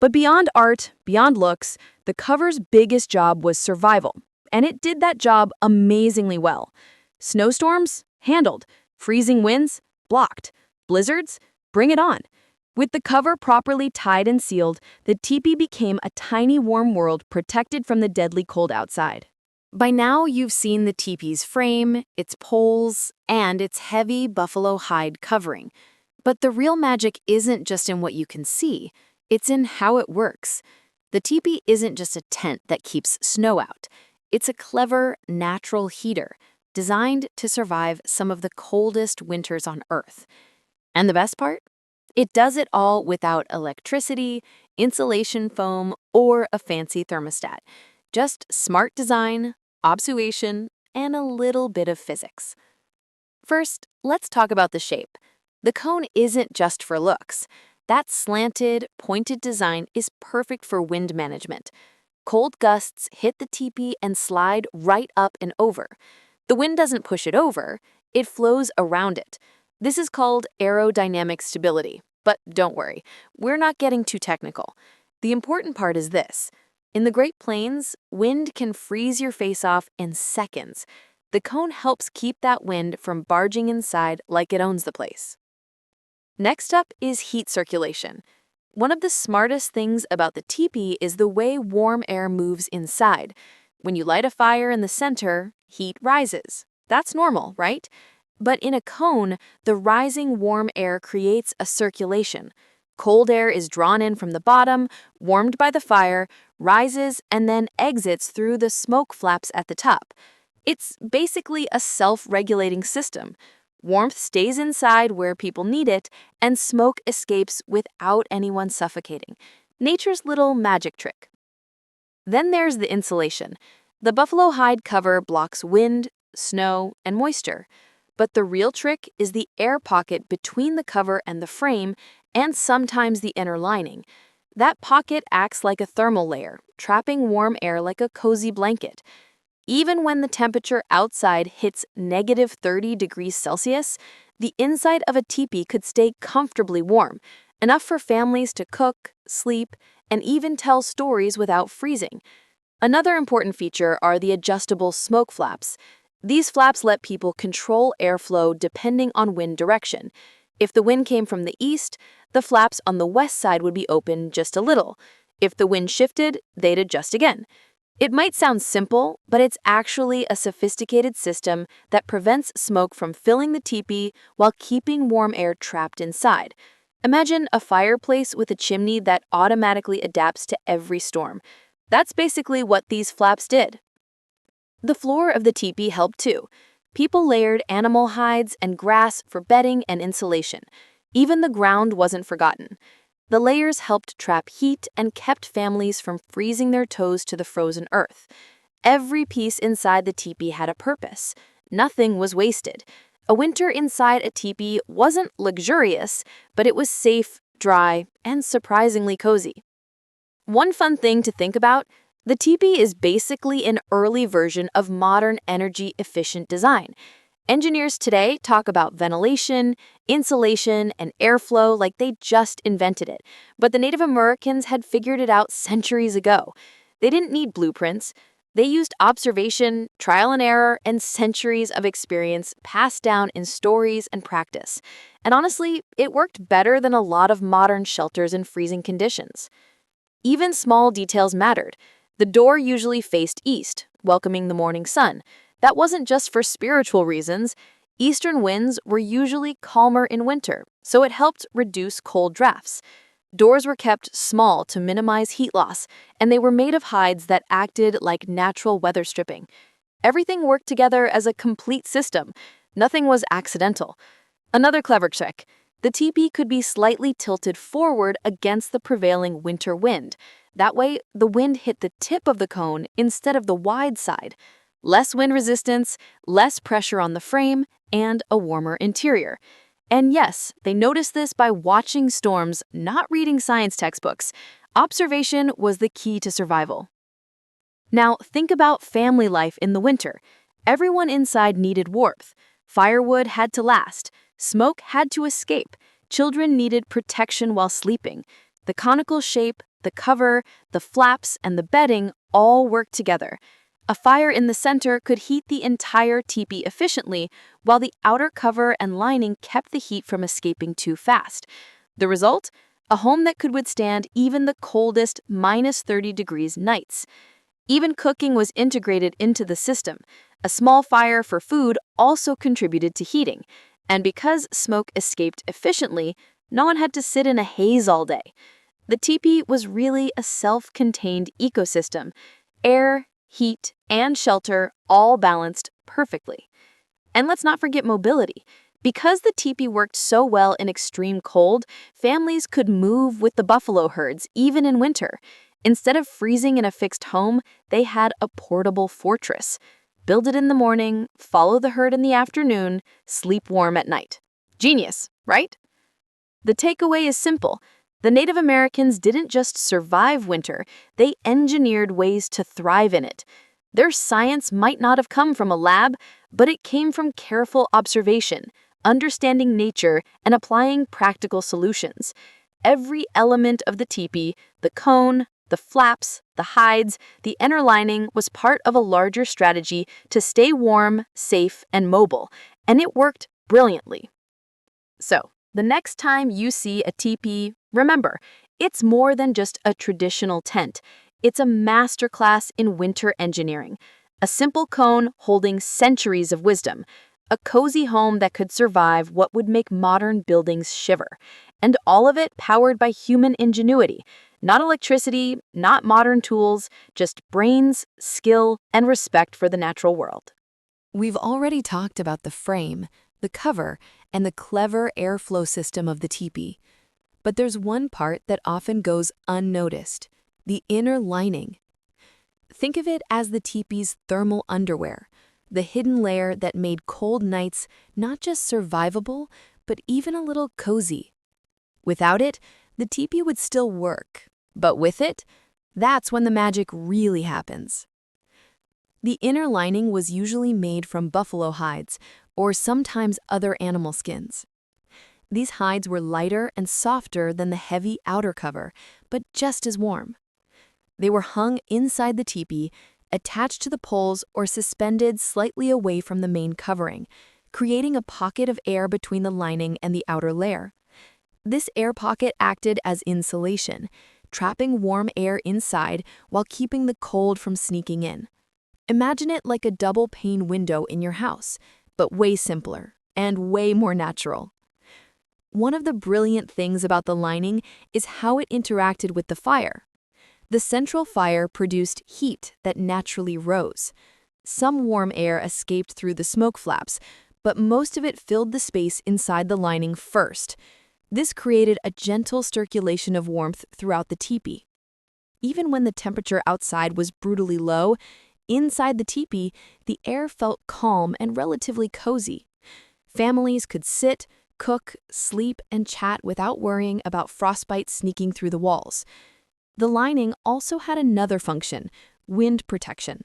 But beyond art, beyond looks, the cover's biggest job was survival. And it did that job amazingly well. Snowstorms? Handled. Freezing winds? Blocked. Blizzards? Bring it on. With the cover properly tied and sealed, the teepee became a tiny warm world protected from the deadly cold outside. By now, you've seen the teepee's frame, its poles, and its heavy buffalo hide covering. But the real magic isn't just in what you can see, it's in how it works. The teepee isn't just a tent that keeps snow out. It's a clever, natural heater designed to survive some of the coldest winters on Earth. And the best part? It does it all without electricity, insulation foam, or a fancy thermostat. Just smart design, observation, and a little bit of physics. First, let's talk about the shape. The cone isn't just for looks. That slanted, pointed design is perfect for wind management. Cold gusts hit the teepee and slide right up and over. The wind doesn't push it over, it flows around it. This is called aerodynamic stability. But don't worry, we're not getting too technical. The important part is this. In the Great Plains, wind can freeze your face off in seconds. The cone helps keep that wind from barging inside like it owns the place. Next up is heat circulation. One of the smartest things about the teepee is the way warm air moves inside. When you light a fire in the center, heat rises. That's normal, right? But in a cone, the rising warm air creates a circulation. Cold air is drawn in from the bottom, warmed by the fire, rises, and then exits through the smoke flaps at the top. It's basically a self-regulating system. Warmth stays inside where people need it, and smoke escapes without anyone suffocating. Nature's little magic trick. Then there's the insulation. The buffalo hide cover blocks wind, snow, and moisture. But the real trick is the air pocket between the cover and the frame, and sometimes the inner lining. That pocket acts like a thermal layer, trapping warm air like a cozy blanket. Even when the temperature outside hits negative 30 degrees Celsius, the inside of a teepee could stay comfortably warm, enough for families to cook, sleep, and even tell stories without freezing. Another important feature are the adjustable smoke flaps. These flaps let people control airflow depending on wind direction. If the wind came from the east, the flaps on the west side would be open just a little. If the wind shifted, they'd adjust again. It might sound simple, but it's actually a sophisticated system that prevents smoke from filling the teepee while keeping warm air trapped inside. Imagine a fireplace with a chimney that automatically adapts to every storm. That's basically what these flaps did. The floor of the teepee helped too. People layered animal hides and grass for bedding and insulation. Even the ground wasn't forgotten. The layers helped trap heat and kept families from freezing their toes to the frozen earth. Every piece inside the teepee had a purpose. Nothing was wasted. A winter inside a teepee wasn't luxurious, but it was safe, dry, and surprisingly cozy. One fun thing to think about, the teepee is basically an early version of modern energy-efficient design. Engineers today talk about ventilation, insulation, and airflow like they just invented it, but the Native Americans had figured it out centuries ago. They didn't need blueprints. They used observation, trial and error, and centuries of experience passed down in stories and practice. And honestly, it worked better than a lot of modern shelters in freezing conditions. Even small details mattered. The door usually faced east, welcoming the morning sun. That wasn't just for spiritual reasons. Eastern winds were usually calmer in winter, so it helped reduce cold drafts. Doors were kept small to minimize heat loss, and they were made of hides that acted like natural weather stripping. Everything worked together as a complete system. Nothing was accidental. Another clever trick. The teepee could be slightly tilted forward against the prevailing winter wind. That way, the wind hit the tip of the cone instead of the wide side. Less wind resistance, less pressure on the frame, and a warmer interior. And yes, they noticed this by watching storms, not reading science textbooks. Observation was the key to survival. Now, think about family life in the winter. Everyone inside needed warmth. Firewood had to last. Smoke had to escape. Children needed protection while sleeping. The conical shape, the cover, the flaps, and the bedding all worked together. A fire in the center could heat the entire teepee efficiently, while the outer cover and lining kept the heat from escaping too fast. The result? A home that could withstand even the coldest -30 degrees nights. Even cooking was integrated into the system. A small fire for food also contributed to heating. And because smoke escaped efficiently, no one had to sit in a haze all day. The teepee was really a self-contained ecosystem. Air, heat, and shelter all balanced perfectly. And let's not forget mobility. Because the teepee worked so well in extreme cold, families could move with the buffalo herds even in winter. Instead of freezing in a fixed home, they had a portable fortress. Build it in the morning, follow the herd in the afternoon, sleep warm at night. Genius, right? The takeaway is simple. The Native Americans didn't just survive winter, they engineered ways to thrive in it. Their science might not have come from a lab, but it came from careful observation, understanding nature, and applying practical solutions. Every element of the teepee, the cone, the flaps, the hides, the inner lining was part of a larger strategy to stay warm, safe, and mobile, and it worked brilliantly. So, the next time you see a teepee, remember, it's more than just a traditional tent. It's a masterclass in winter engineering. A simple cone holding centuries of wisdom. A cozy home that could survive what would make modern buildings shiver. And all of it powered by human ingenuity. Not electricity, not modern tools, just brains, skill, and respect for the natural world. We've already talked about the frame, the cover, and the clever airflow system of the teepee. But there's one part that often goes unnoticed, the inner lining. Think of it as the teepee's thermal underwear, the hidden layer that made cold nights not just survivable, but even a little cozy. Without it, the teepee would still work. But with it, that's when the magic really happens. The inner lining was usually made from buffalo hides, or sometimes other animal skins. These hides were lighter and softer than the heavy outer cover, but just as warm. They were hung inside the teepee, attached to the poles or suspended slightly away from the main covering, creating a pocket of air between the lining and the outer layer. This air pocket acted as insulation, trapping warm air inside while keeping the cold from sneaking in. Imagine it like a double-pane window in your house, but way simpler and way more natural. One of the brilliant things about the lining is how it interacted with the fire. The central fire produced heat that naturally rose. Some warm air escaped through the smoke flaps, but most of it filled the space inside the lining first. This created a gentle circulation of warmth throughout the teepee. Even when the temperature outside was brutally low, inside the teepee, the air felt calm and relatively cozy. Families could sit, cook, sleep, and chat without worrying about frostbite sneaking through the walls. The lining also had another function: wind protection.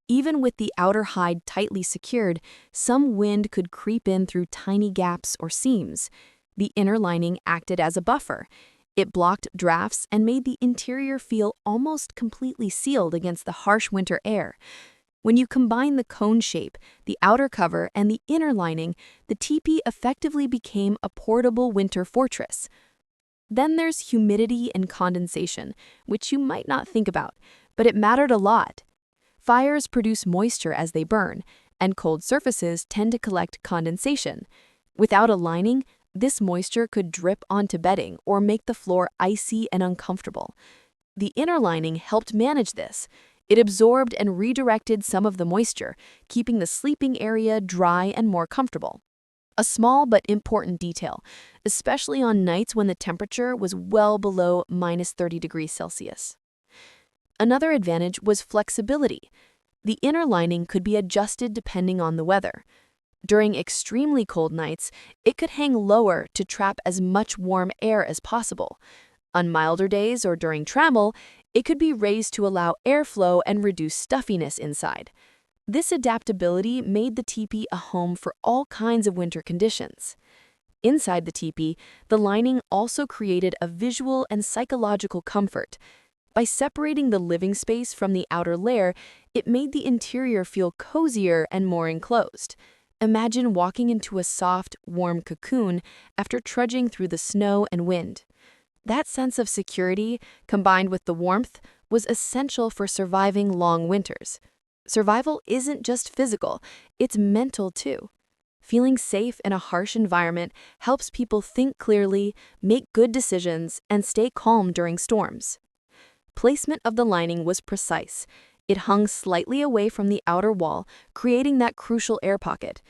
Even with the outer hide tightly secured, some wind could creep in through tiny gaps or seams. The inner lining acted as a buffer. It blocked drafts and made the interior feel almost completely sealed against the harsh winter air. When you combine the cone shape, the outer cover, and the inner lining, the teepee effectively became a portable winter fortress. Then there's humidity and condensation, which you might not think about, but it mattered a lot. Fires produce moisture as they burn, and cold surfaces tend to collect condensation. Without a lining, this moisture could drip onto bedding or make the floor icy and uncomfortable. The inner lining helped manage this. It absorbed and redirected some of the moisture, keeping the sleeping area dry and more comfortable. A small but important detail, especially on nights when the temperature was well below -30°C. Another advantage was flexibility. The inner lining could be adjusted depending on the weather. During extremely cold nights, it could hang lower to trap as much warm air as possible. On milder days or during travel, it could be raised to allow airflow and reduce stuffiness inside. This adaptability made the teepee a home for all kinds of winter conditions. Inside the teepee, the lining also created a visual and psychological comfort. By separating the living space from the outer layer, it made the interior feel cozier and more enclosed. Imagine walking into a soft, warm cocoon after trudging through the snow and wind. That sense of security, combined with the warmth, was essential for surviving long winters. Survival isn't just physical, it's mental too. Feeling safe in a harsh environment helps people think clearly, make good decisions, and stay calm during storms. Placement of the lining was precise. It hung slightly away from the outer wall, creating that crucial air pocket.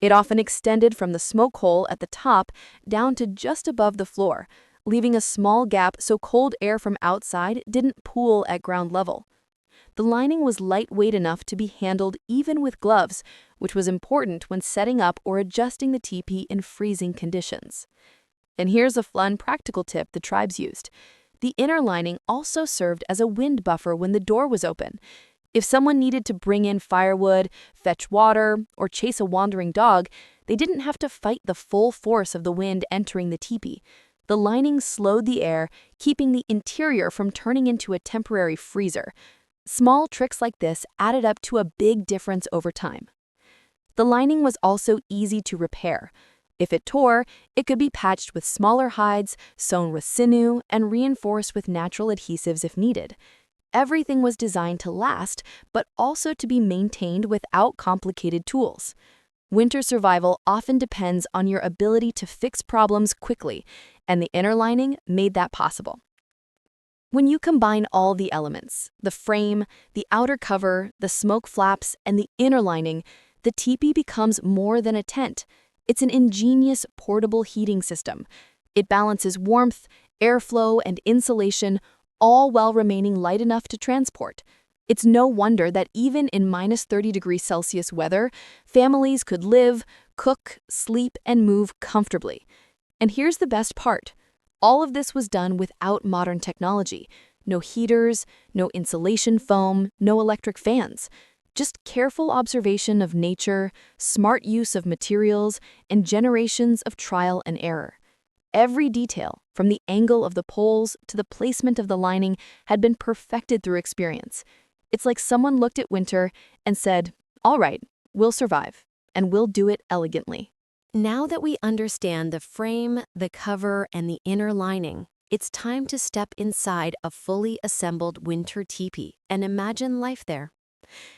It often extended from the smoke hole at the top down to just above the floor, leaving a small gap so cold air from outside didn't pool at ground level. The lining was lightweight enough to be handled even with gloves, which was important when setting up or adjusting the teepee in freezing conditions. And here's a fun practical tip the tribes used. The inner lining also served as a wind buffer when the door was open. If someone needed to bring in firewood, fetch water, or chase a wandering dog, they didn't have to fight the full force of the wind entering the teepee. The lining slowed the air, keeping the interior from turning into a temporary freezer. Small tricks like this added up to a big difference over time. The lining was also easy to repair. If it tore, it could be patched with smaller hides, sewn with sinew, and reinforced with natural adhesives if needed. Everything was designed to last, but also to be maintained without complicated tools. Winter survival often depends on your ability to fix problems quickly, and the inner lining made that possible. When you combine all the elements, the frame, the outer cover, the smoke flaps, and the inner lining, the teepee becomes more than a tent. It's an ingenious portable heating system. It balances warmth, airflow, and insulation, all while remaining light enough to transport. It's no wonder that even in -30°C weather, families could live, cook, sleep, and move comfortably. And here's the best part. All of this was done without modern technology. No heaters, no insulation foam, no electric fans. Just careful observation of nature, smart use of materials, and generations of trial and error. Every detail, from the angle of the poles to the placement of the lining, had been perfected through experience. It's like someone looked at winter and said, "All right, we'll survive, and we'll do it elegantly." Now that we understand the frame, the cover, and the inner lining, it's time to step inside a fully assembled winter teepee and imagine life there.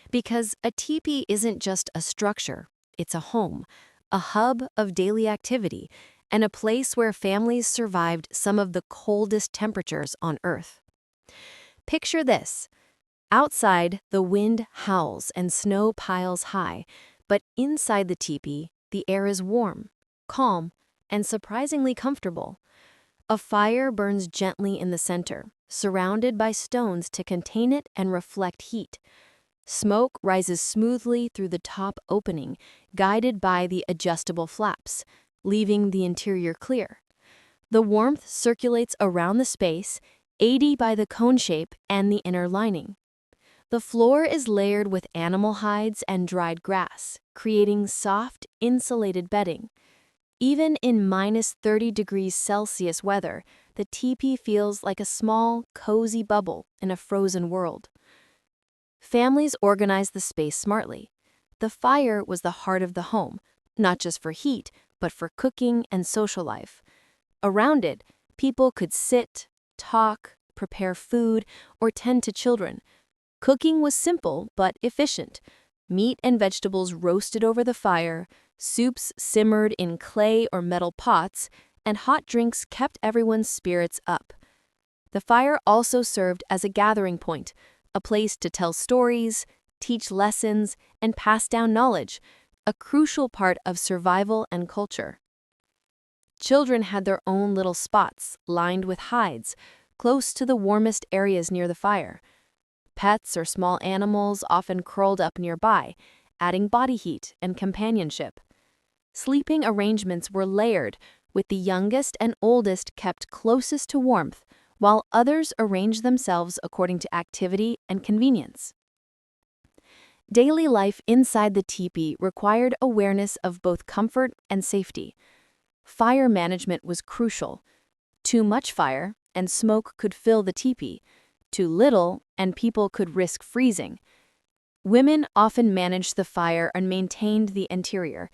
Because a teepee isn't just a structure, it's a home, a hub of daily activity, and a place where families survived some of the coldest temperatures on Earth. Picture this. Outside, the wind howls and snow piles high, but inside the teepee, the air is warm, calm, and surprisingly comfortable. A fire burns gently in the center, surrounded by stones to contain it and reflect heat. Smoke rises smoothly through the top opening, guided by the adjustable flaps, leaving the interior clear. The warmth circulates around the space, aided by the cone shape and the inner lining. The floor is layered with animal hides and dried grass, creating soft, insulated bedding. Even in -30 degrees Celsius weather, the teepee feels like a small, cozy bubble in a frozen world. Families organized the space smartly. The fire was the heart of the home, not just for heat, but for cooking and social life. Around it, people could sit, talk, prepare food, or tend to children. Cooking was simple but efficient. Meat and vegetables roasted over the fire, soups simmered in clay or metal pots, and hot drinks kept everyone's spirits up. The fire also served as a gathering point, a place to tell stories, teach lessons, and pass down knowledge, a crucial part of survival and culture. Children had their own little spots lined with hides, close to the warmest areas near the fire. Pets or small animals often curled up nearby, adding body heat and companionship. Sleeping arrangements were layered, with the youngest and oldest kept closest to warmth, while others arranged themselves according to activity and convenience. Daily life inside the teepee required awareness of both comfort and safety. Fire management was crucial. Too much fire, and smoke could fill the teepee. Too little, and people could risk freezing. Women often managed the fire and maintained the interior,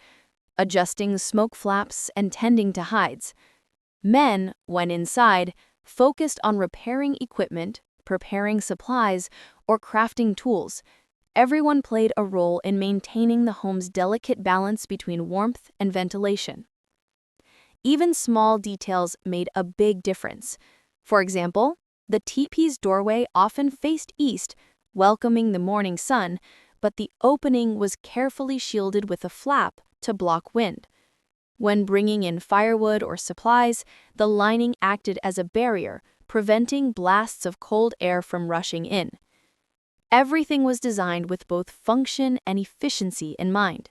adjusting smoke flaps and tending to hides. Men, when inside, focused on repairing equipment, preparing supplies, or crafting tools. Everyone played a role in maintaining the home's delicate balance between warmth and ventilation. Even small details made a big difference. For example, the teepee's doorway often faced east, welcoming the morning sun, but the opening was carefully shielded with a flap to block wind. When bringing in firewood or supplies, the lining acted as a barrier, preventing blasts of cold air from rushing in. Everything was designed with both function and efficiency in mind.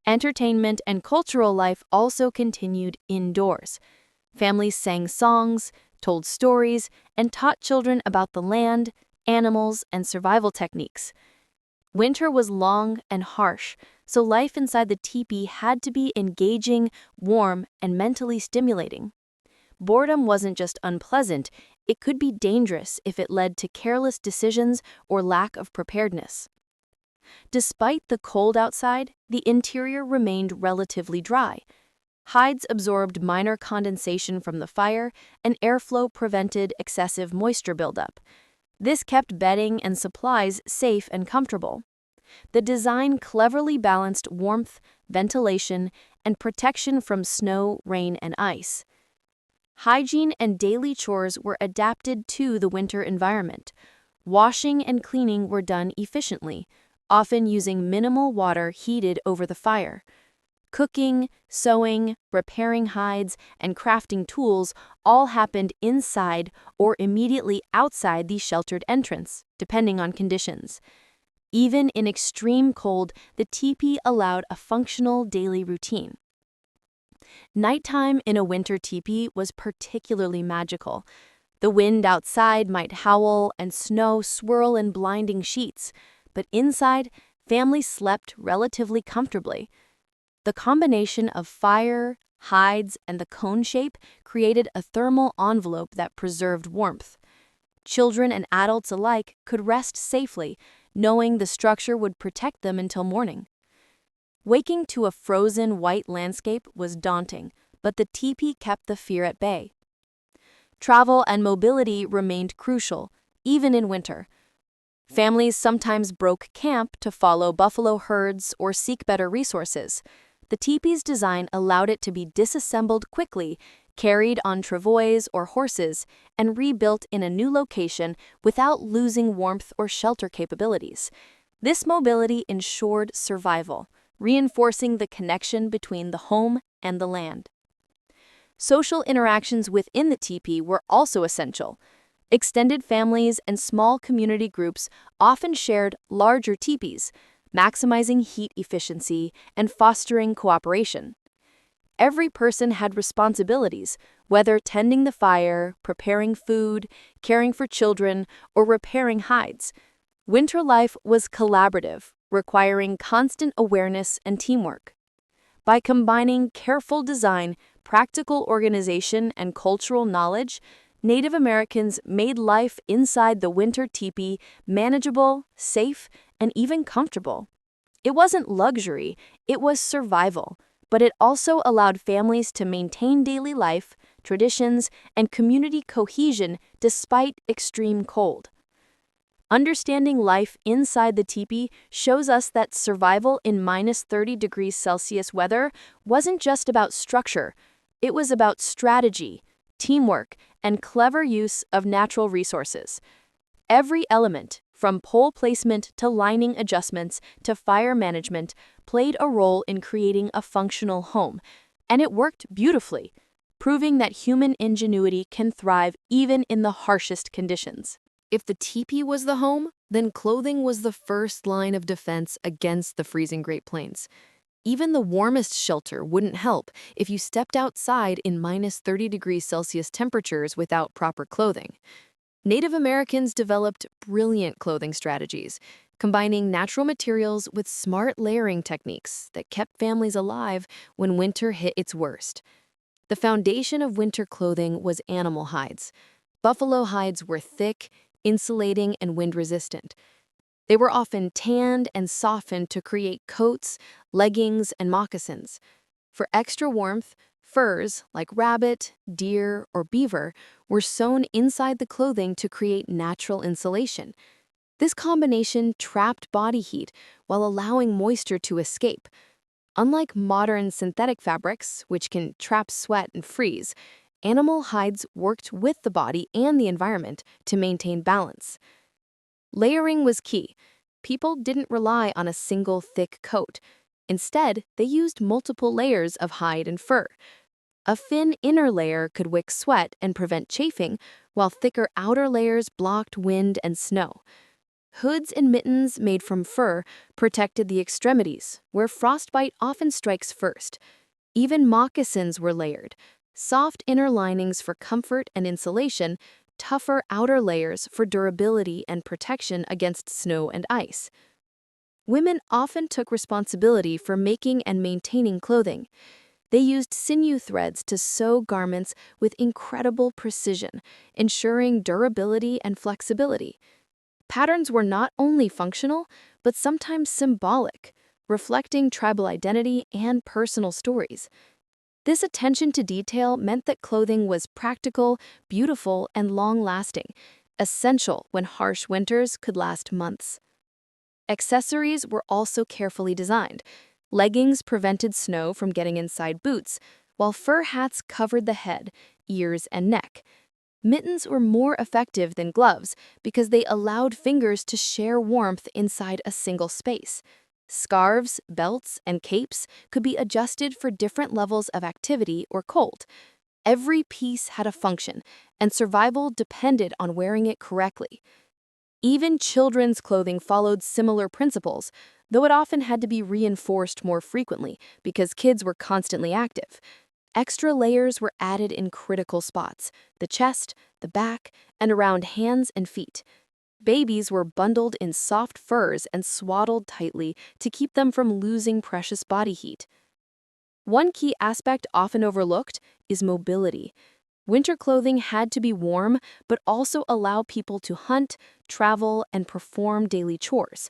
Entertainment and cultural life also continued indoors. Families sang songs, told stories, and taught children about the land, animals, and survival techniques. Winter was long and harsh, so life inside the teepee had to be engaging, warm, and mentally stimulating. Boredom wasn't just unpleasant, it could be dangerous if it led to careless decisions or lack of preparedness. Despite the cold outside, the interior remained relatively dry. Hides absorbed minor condensation from the fire, and airflow prevented excessive moisture buildup. This kept bedding and supplies safe and comfortable. The design cleverly balanced warmth, ventilation, and protection from snow, rain, and ice. Hygiene and daily chores were adapted to the winter environment. Washing and cleaning were done efficiently, often using minimal water heated over the fire. Cooking, sewing, repairing hides, and crafting tools all happened inside or immediately outside the sheltered entrance, depending on conditions. Even in extreme cold, the teepee allowed a functional daily routine. Nighttime in a winter teepee was particularly magical. The wind outside might howl and snow swirl in blinding sheets, but inside, families slept relatively comfortably. The combination of fire, hides, and the cone shape created a thermal envelope that preserved warmth. Children and adults alike could rest safely, knowing the structure would protect them until morning. Waking to a frozen white landscape was daunting, but the teepee kept the fear at bay. Travel and mobility remained crucial, even in winter. Families sometimes broke camp to follow buffalo herds or seek better resources. The teepee's design allowed it to be disassembled quickly, carried on travois or horses, and rebuilt in a new location without losing warmth or shelter capabilities. This mobility ensured survival, reinforcing the connection between the home and the land. Social interactions within the teepee were also essential. Extended families and small community groups often shared larger teepees, maximizing heat efficiency and fostering cooperation. Every person had responsibilities, whether tending the fire, preparing food, caring for children, or repairing hides. Winter life was collaborative, requiring constant awareness and teamwork. By combining careful design, practical organization, and cultural knowledge, Native Americans made life inside the winter teepee manageable, safe, and even comfortable. It wasn't luxury, it was survival, but it also allowed families to maintain daily life, traditions, and community cohesion despite extreme cold. Understanding life inside the teepee shows us that survival in -30 degrees Celsius weather wasn't just about structure, it was about strategy, teamwork, and clever use of natural resources. Every element, from pole placement to lining adjustments to fire management, played a role in creating a functional home, and it worked beautifully, proving that human ingenuity can thrive even in the harshest conditions. If the teepee was the home, then clothing was the first line of defense against the freezing Great Plains. Even the warmest shelter wouldn't help if you stepped outside in -30 degrees Celsius temperatures without proper clothing. Native Americans developed brilliant clothing strategies, combining natural materials with smart layering techniques that kept families alive when winter hit its worst. The foundation of winter clothing was animal hides. Buffalo hides were thick, insulating, and wind-resistant. They were often tanned and softened to create coats, leggings, and moccasins. For extra warmth, furs like rabbit, deer, or beaver were sewn inside the clothing to create natural insulation. This combination trapped body heat while allowing moisture to escape. Unlike modern synthetic fabrics, which can trap sweat and freeze, animal hides worked with the body and the environment to maintain balance. Layering was key. People didn't rely on a single thick coat. Instead, they used multiple layers of hide and fur. A thin inner layer could wick sweat and prevent chafing, while thicker outer layers blocked wind and snow. Hoods and mittens made from fur protected the extremities, where frostbite often strikes first. Even moccasins were layered. Soft inner linings for comfort and insulation, tougher outer layers for durability and protection against snow and ice. Women often took responsibility for making and maintaining clothing. They used sinew threads to sew garments with incredible precision, ensuring durability and flexibility. Patterns were not only functional, but sometimes symbolic, reflecting tribal identity and personal stories. This attention to detail meant that clothing was practical, beautiful, and long-lasting, essential when harsh winters could last months. Accessories were also carefully designed. Leggings prevented snow from getting inside boots, while fur hats covered the head, ears, and neck. Mittens were more effective than gloves because they allowed fingers to share warmth inside a single space. Scarves, belts, and capes could be adjusted for different levels of activity or cold. Every piece had a function, and survival depended on wearing it correctly. Even children's clothing followed similar principles, though it often had to be reinforced more frequently because kids were constantly active. Extra layers were added in critical spots: the chest, the back, and around hands and feet. Babies were bundled in soft furs and swaddled tightly to keep them from losing precious body heat. One key aspect often overlooked is mobility. Winter clothing had to be warm, but also allow people to hunt, travel, and perform daily chores.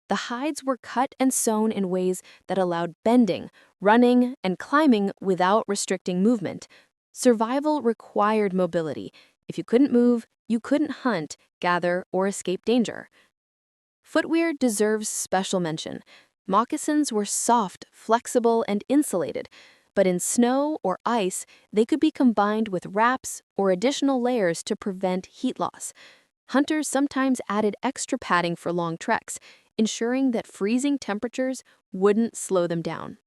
The hides were cut and sewn in ways that allowed bending, running, and climbing without restricting movement. Survival required mobility. If you couldn't move, you couldn't hunt, gather, or escape danger. Footwear deserves special mention. Moccasins were soft, flexible, and insulated, but in snow or ice, they could be combined with wraps or additional layers to prevent heat loss. Hunters sometimes added extra padding for long treks, ensuring that freezing temperatures wouldn't slow them down.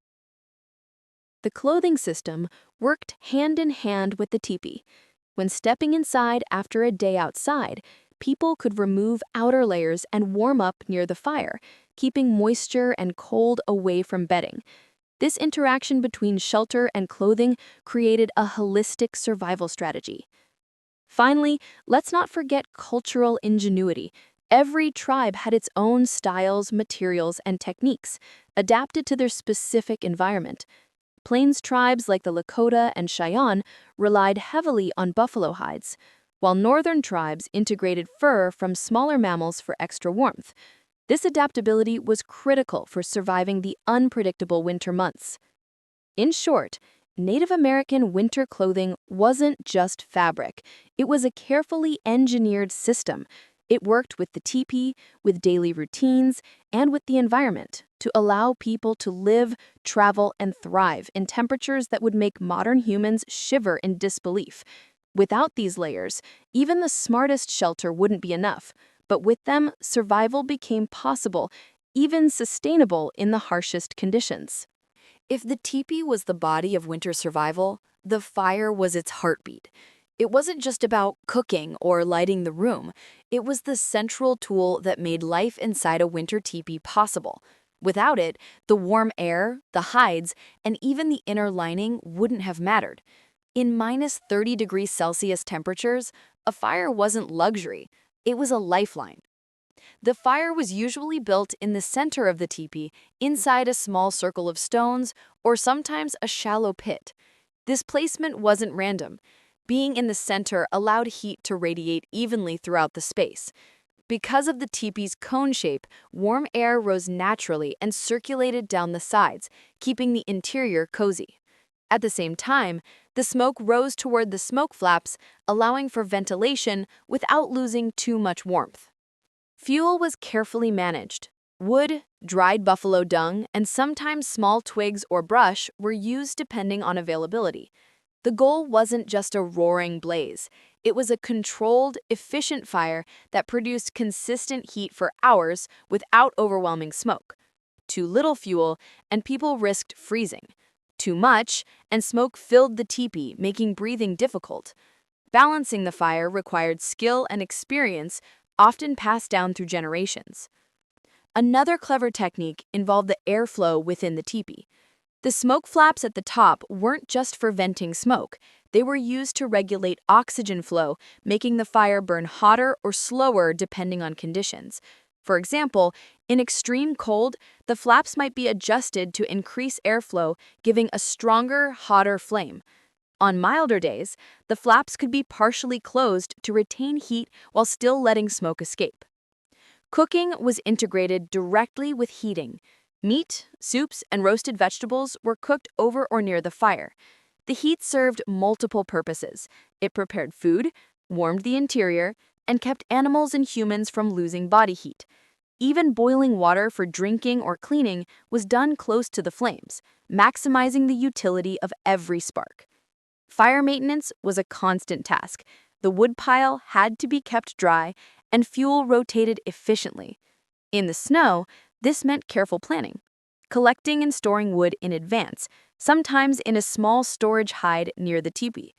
The clothing system worked hand in hand with the teepee. When stepping inside after a day outside, people could remove outer layers and warm up near the fire, keeping moisture and cold away from bedding. This interaction between shelter and clothing created a holistic survival strategy. Finally, let's not forget cultural ingenuity. Every tribe had its own styles, materials, and techniques, adapted to their specific environment. Plains tribes like the Lakota and Cheyenne relied heavily on buffalo hides, while northern tribes integrated fur from smaller mammals for extra warmth. This adaptability was critical for surviving the unpredictable winter months. In short, Native American winter clothing wasn't just fabric. It was a carefully engineered system. It worked with the teepee, with daily routines, and with the environment to allow people to live, travel, and thrive in temperatures that would make modern humans shiver in disbelief. Without these layers, even the smartest shelter wouldn't be enough. But with them, survival became possible, even sustainable in the harshest conditions. If the teepee was the body of winter survival, the fire was its heartbeat. It wasn't just about cooking or lighting the room. It was the central tool that made life inside a winter teepee possible. Without it, the warm air, the hides, and even the inner lining wouldn't have mattered. In minus 30 degrees Celsius temperatures, a fire wasn't luxury. It was a lifeline. The fire was usually built in the center of the teepee, inside a small circle of stones, or sometimes a shallow pit. This placement wasn't random. Being in the center allowed heat to radiate evenly throughout the space. Because of the teepee's cone shape, warm air rose naturally and circulated down the sides, keeping the interior cozy. At the same time, the smoke rose toward the smoke flaps, allowing for ventilation without losing too much warmth. Fuel was carefully managed. Wood, dried buffalo dung, and sometimes small twigs or brush were used depending on availability. The goal wasn't just a roaring blaze. It was a controlled, efficient fire that produced consistent heat for hours without overwhelming smoke. Too little fuel, and people risked freezing. Too much, and smoke filled the teepee, making breathing difficult. Balancing the fire required skill and experience, often passed down through generations. Another clever technique involved the airflow within the teepee. The smoke flaps at the top weren't just for venting smoke. They were used to regulate oxygen flow, making the fire burn hotter or slower depending on conditions. For example, in extreme cold, the flaps might be adjusted to increase airflow, giving a stronger, hotter flame. On milder days, the flaps could be partially closed to retain heat while still letting smoke escape. Cooking was integrated directly with heating. Meat, soups, and roasted vegetables were cooked over or near the fire. The heat served multiple purposes. It prepared food, warmed the interior, and kept animals and humans from losing body heat. Even boiling water for drinking or cleaning was done close to the flames, maximizing the utility of every spark. Fire maintenance was a constant task. The wood pile had to be kept dry, and fuel rotated efficiently. In the snow, this meant careful planning, collecting and storing wood in advance, sometimes in a small storage hide near the teepee.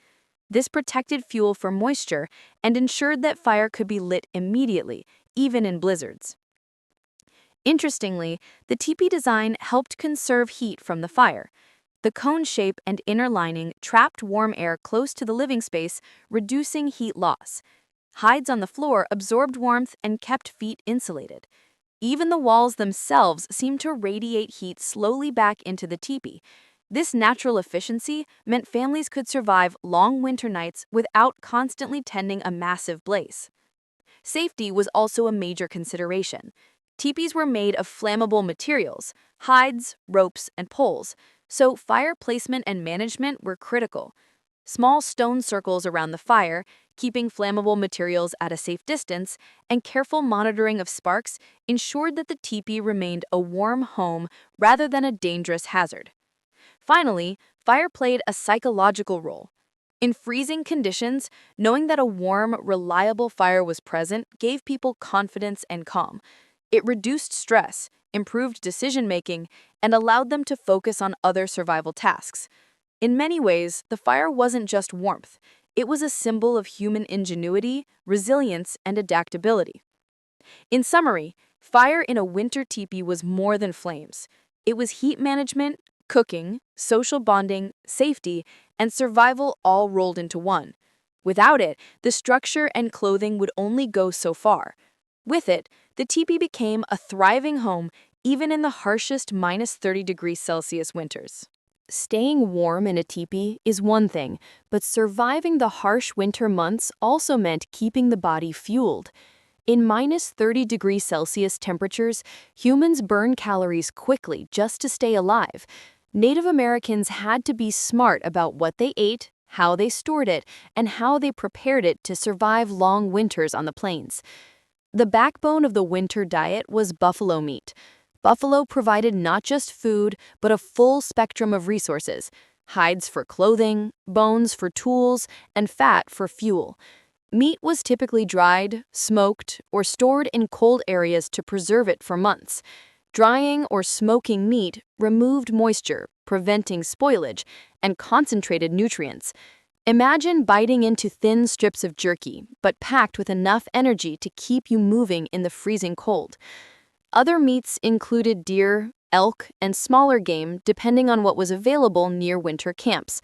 This protected fuel from moisture and ensured that fire could be lit immediately, even in blizzards. Interestingly, the teepee design helped conserve heat from the fire. The cone shape and inner lining trapped warm air close to the living space, reducing heat loss. Hides on the floor absorbed warmth and kept feet insulated. Even the walls themselves seemed to radiate heat slowly back into the teepee. This natural efficiency meant families could survive long winter nights without constantly tending a massive blaze. Safety was also a major consideration. Teepees were made of flammable materials, hides, ropes, and poles, so fire placement and management were critical. Small stone circles around the fire, keeping flammable materials at a safe distance, and careful monitoring of sparks ensured that the teepee remained a warm home rather than a dangerous hazard. Finally, fire played a psychological role. In freezing conditions, knowing that a warm, reliable fire was present gave people confidence and calm. It reduced stress, improved decision-making, and allowed them to focus on other survival tasks. In many ways, the fire wasn't just warmth. It was a symbol of human ingenuity, resilience, and adaptability. In summary, fire in a winter teepee was more than flames. It was heat management, cooking, social bonding, safety, and survival all rolled into one. Without it, the structure and clothing would only go so far. With it, the teepee became a thriving home even in the harshest -30°C winters. Staying warm in a teepee is one thing, but surviving the harsh winter months also meant keeping the body fueled. In -30°C temperatures, humans burn calories quickly just to stay alive. Native Americans had to be smart about what they ate, how they stored it, and how they prepared it to survive long winters on the plains. The backbone of the winter diet was buffalo meat. Buffalo provided not just food, but a full spectrum of resources: hides for clothing, bones for tools, and fat for fuel. Meat was typically dried, smoked, or stored in cold areas to preserve it for months. Drying or smoking meat removed moisture, preventing spoilage, and concentrated nutrients. Imagine biting into thin strips of jerky, but packed with enough energy to keep you moving in the freezing cold. Other meats included deer, elk, and smaller game depending on what was available near winter camps.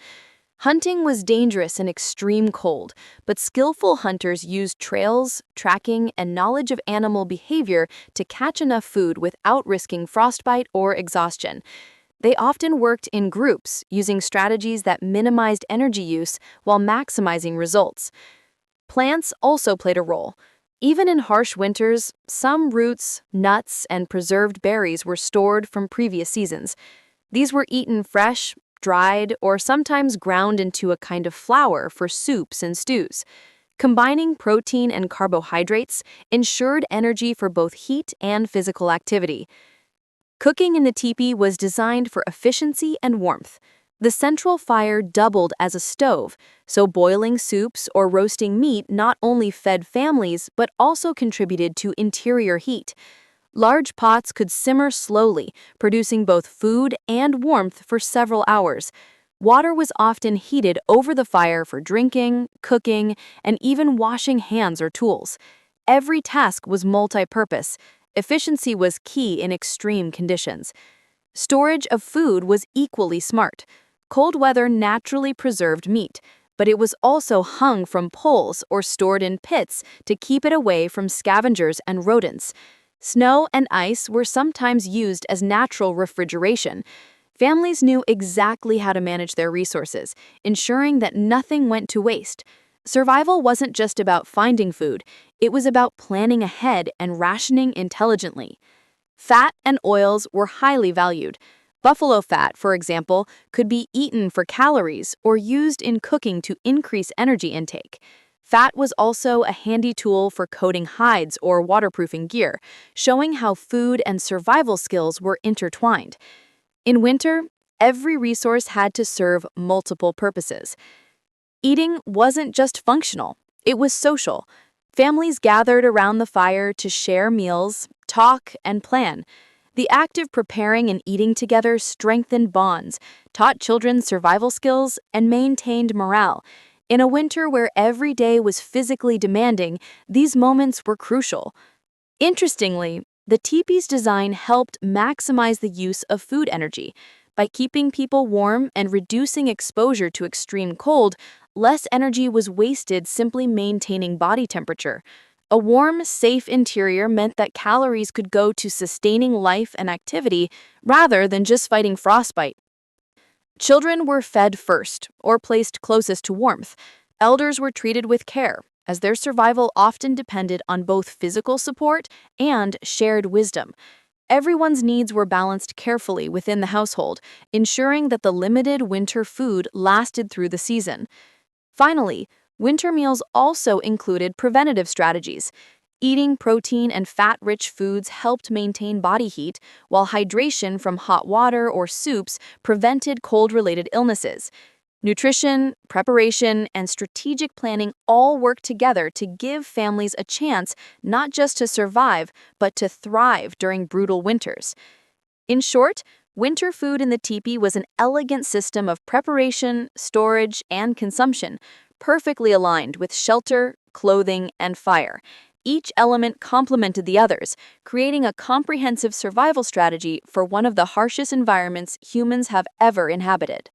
Hunting was dangerous in extreme cold, but skillful hunters used trails, tracking, and knowledge of animal behavior to catch enough food without risking frostbite or exhaustion. They often worked in groups, using strategies that minimized energy use while maximizing results. Plants also played a role. Even in harsh winters, some roots, nuts, and preserved berries were stored from previous seasons. These were eaten fresh, dried, or sometimes ground into a kind of flour for soups and stews. Combining protein and carbohydrates ensured energy for both heat and physical activity. Cooking in the teepee was designed for efficiency and warmth. The central fire doubled as a stove, so boiling soups or roasting meat not only fed families but also contributed to interior heat. Large pots could simmer slowly, producing both food and warmth for several hours. Water was often heated over the fire for drinking, cooking, and even washing hands or tools. Every task was multi-purpose. Efficiency was key in extreme conditions. Storage of food was equally smart. Cold weather naturally preserved meat, but it was also hung from poles or stored in pits to keep it away from scavengers and rodents. Snow and ice were sometimes used as natural refrigeration. Families knew exactly how to manage their resources, ensuring that nothing went to waste. Survival wasn't just about finding food, it was about planning ahead and rationing intelligently. Fat and oils were highly valued. Buffalo fat, for example, could be eaten for calories or used in cooking to increase energy intake. Fat was also a handy tool for coating hides or waterproofing gear, showing how food and survival skills were intertwined. In winter, every resource had to serve multiple purposes. Eating wasn't just functional, it was social. Families gathered around the fire to share meals, talk, and plan. The act of preparing and eating together strengthened bonds, taught children survival skills, and maintained morale. In a winter where every day was physically demanding, these moments were crucial. Interestingly, the teepee's design helped maximize the use of food energy. By keeping people warm and reducing exposure to extreme cold, less energy was wasted simply maintaining body temperature. A warm, safe interior meant that calories could go to sustaining life and activity rather than just fighting frostbite. Children were fed first, or placed closest to warmth. Elders were treated with care, as their survival often depended on both physical support and shared wisdom. Everyone's needs were balanced carefully within the household, ensuring that the limited winter food lasted through the season. Finally, winter meals also included preventative strategies. Eating protein and fat-rich foods helped maintain body heat, while hydration from hot water or soups prevented cold-related illnesses. Nutrition, preparation, and strategic planning all work together to give families a chance not just to survive, but to thrive during brutal winters. In short, winter food in the teepee was an elegant system of preparation, storage, and consumption, perfectly aligned with shelter, clothing, and fire. Each element complemented the others, creating a comprehensive survival strategy for one of the harshest environments humans have ever inhabited.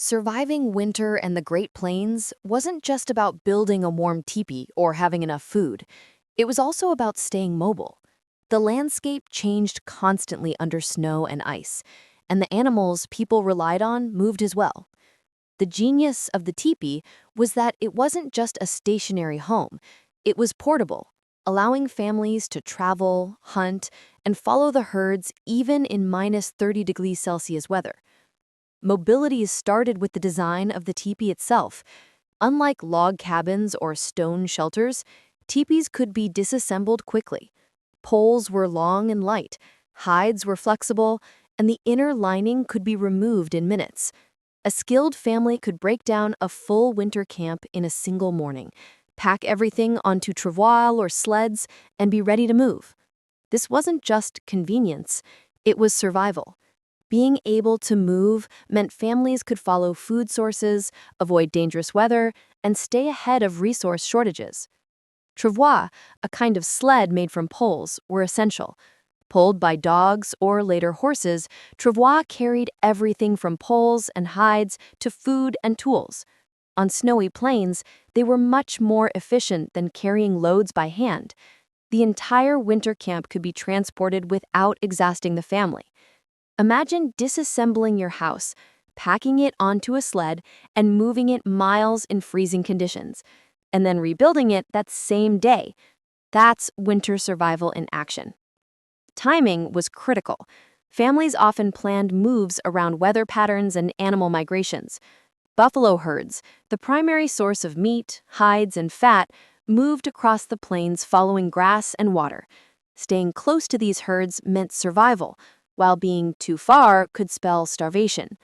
Surviving winter and the Great Plains wasn't just about building a warm teepee or having enough food. It was also about staying mobile. The landscape changed constantly under snow and ice, and the animals people relied on moved as well. The genius of the teepee was that it wasn't just a stationary home, it was portable, allowing families to travel, hunt, and follow the herds even in minus 30 degrees Celsius weather. Mobility started with the design of the teepee itself. Unlike log cabins or stone shelters, teepees could be disassembled quickly. Poles were long and light, hides were flexible, and the inner lining could be removed in minutes. A skilled family could break down a full winter camp in a single morning, pack everything onto travois or sleds, and be ready to move. This wasn't just convenience, it was survival. Being able to move meant families could follow food sources, avoid dangerous weather, and stay ahead of resource shortages. Travois, a kind of sled made from poles, were essential. Pulled by dogs or later horses, travois carried everything from poles and hides to food and tools. On snowy plains, they were much more efficient than carrying loads by hand. The entire winter camp could be transported without exhausting the family. Imagine disassembling your house, packing it onto a sled, and moving it miles in freezing conditions, and then rebuilding it that same day. That's winter survival in action. Timing was critical. Families often planned moves around weather patterns and animal migrations. Buffalo herds, the primary source of meat, hides, and fat, moved across the plains following grass and water. Staying close to these herds meant survival, while being too far could spell starvation.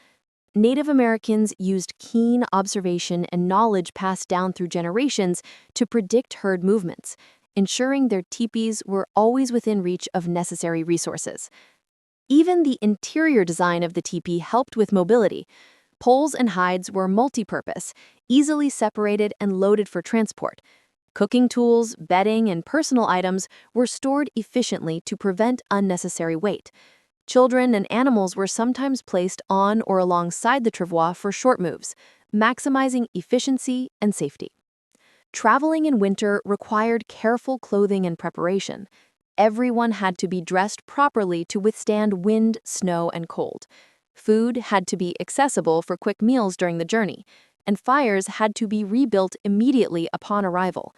Native Americans used keen observation and knowledge passed down through generations to predict herd movements, ensuring their teepees were always within reach of necessary resources. Even the interior design of the teepee helped with mobility. Poles and hides were multi-purpose, easily separated and loaded for transport. Cooking tools, bedding, and personal items were stored efficiently to prevent unnecessary weight. Children and animals were sometimes placed on or alongside the travois for short moves, maximizing efficiency and safety. Traveling in winter required careful clothing and preparation. Everyone had to be dressed properly to withstand wind, snow, and cold. Food had to be accessible for quick meals during the journey, and fires had to be rebuilt immediately upon arrival.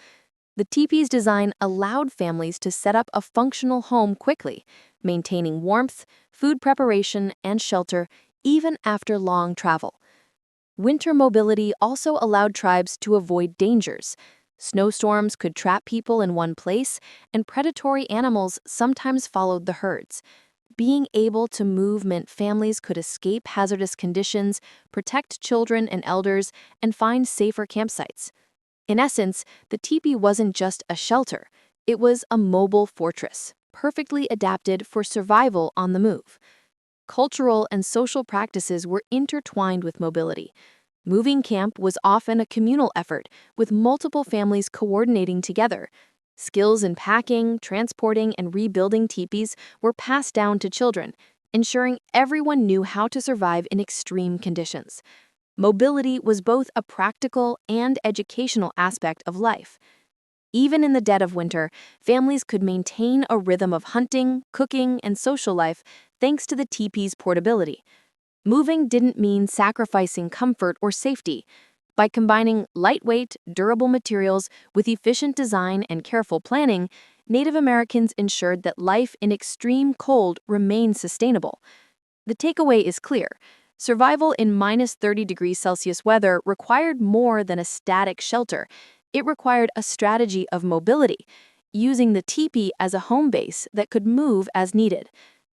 The teepee's design allowed families to set up a functional home quickly, maintaining warmth, food preparation, and shelter even after long travel. Winter mobility also allowed tribes to avoid dangers. Snowstorms could trap people in one place, and predatory animals sometimes followed the herds. Being able to move meant families could escape hazardous conditions, protect children and elders, and find safer campsites. In essence, the teepee wasn't just a shelter, it was a mobile fortress, perfectly adapted for survival on the move. Cultural and social practices were intertwined with mobility. Moving camp was often a communal effort, with multiple families coordinating together. Skills in packing, transporting, and rebuilding teepees were passed down to children, ensuring everyone knew how to survive in extreme conditions. Mobility was both a practical and educational aspect of life. Even in the dead of winter, families could maintain a rhythm of hunting, cooking, and social life thanks to the teepee's portability. Moving didn't mean sacrificing comfort or safety. By combining lightweight, durable materials with efficient design and careful planning, Native Americans ensured that life in extreme cold remained sustainable. The takeaway is clear. Survival in minus 30 degrees Celsius weather required more than a static shelter. It required a strategy of mobility, using the teepee as a home base that could move as needed.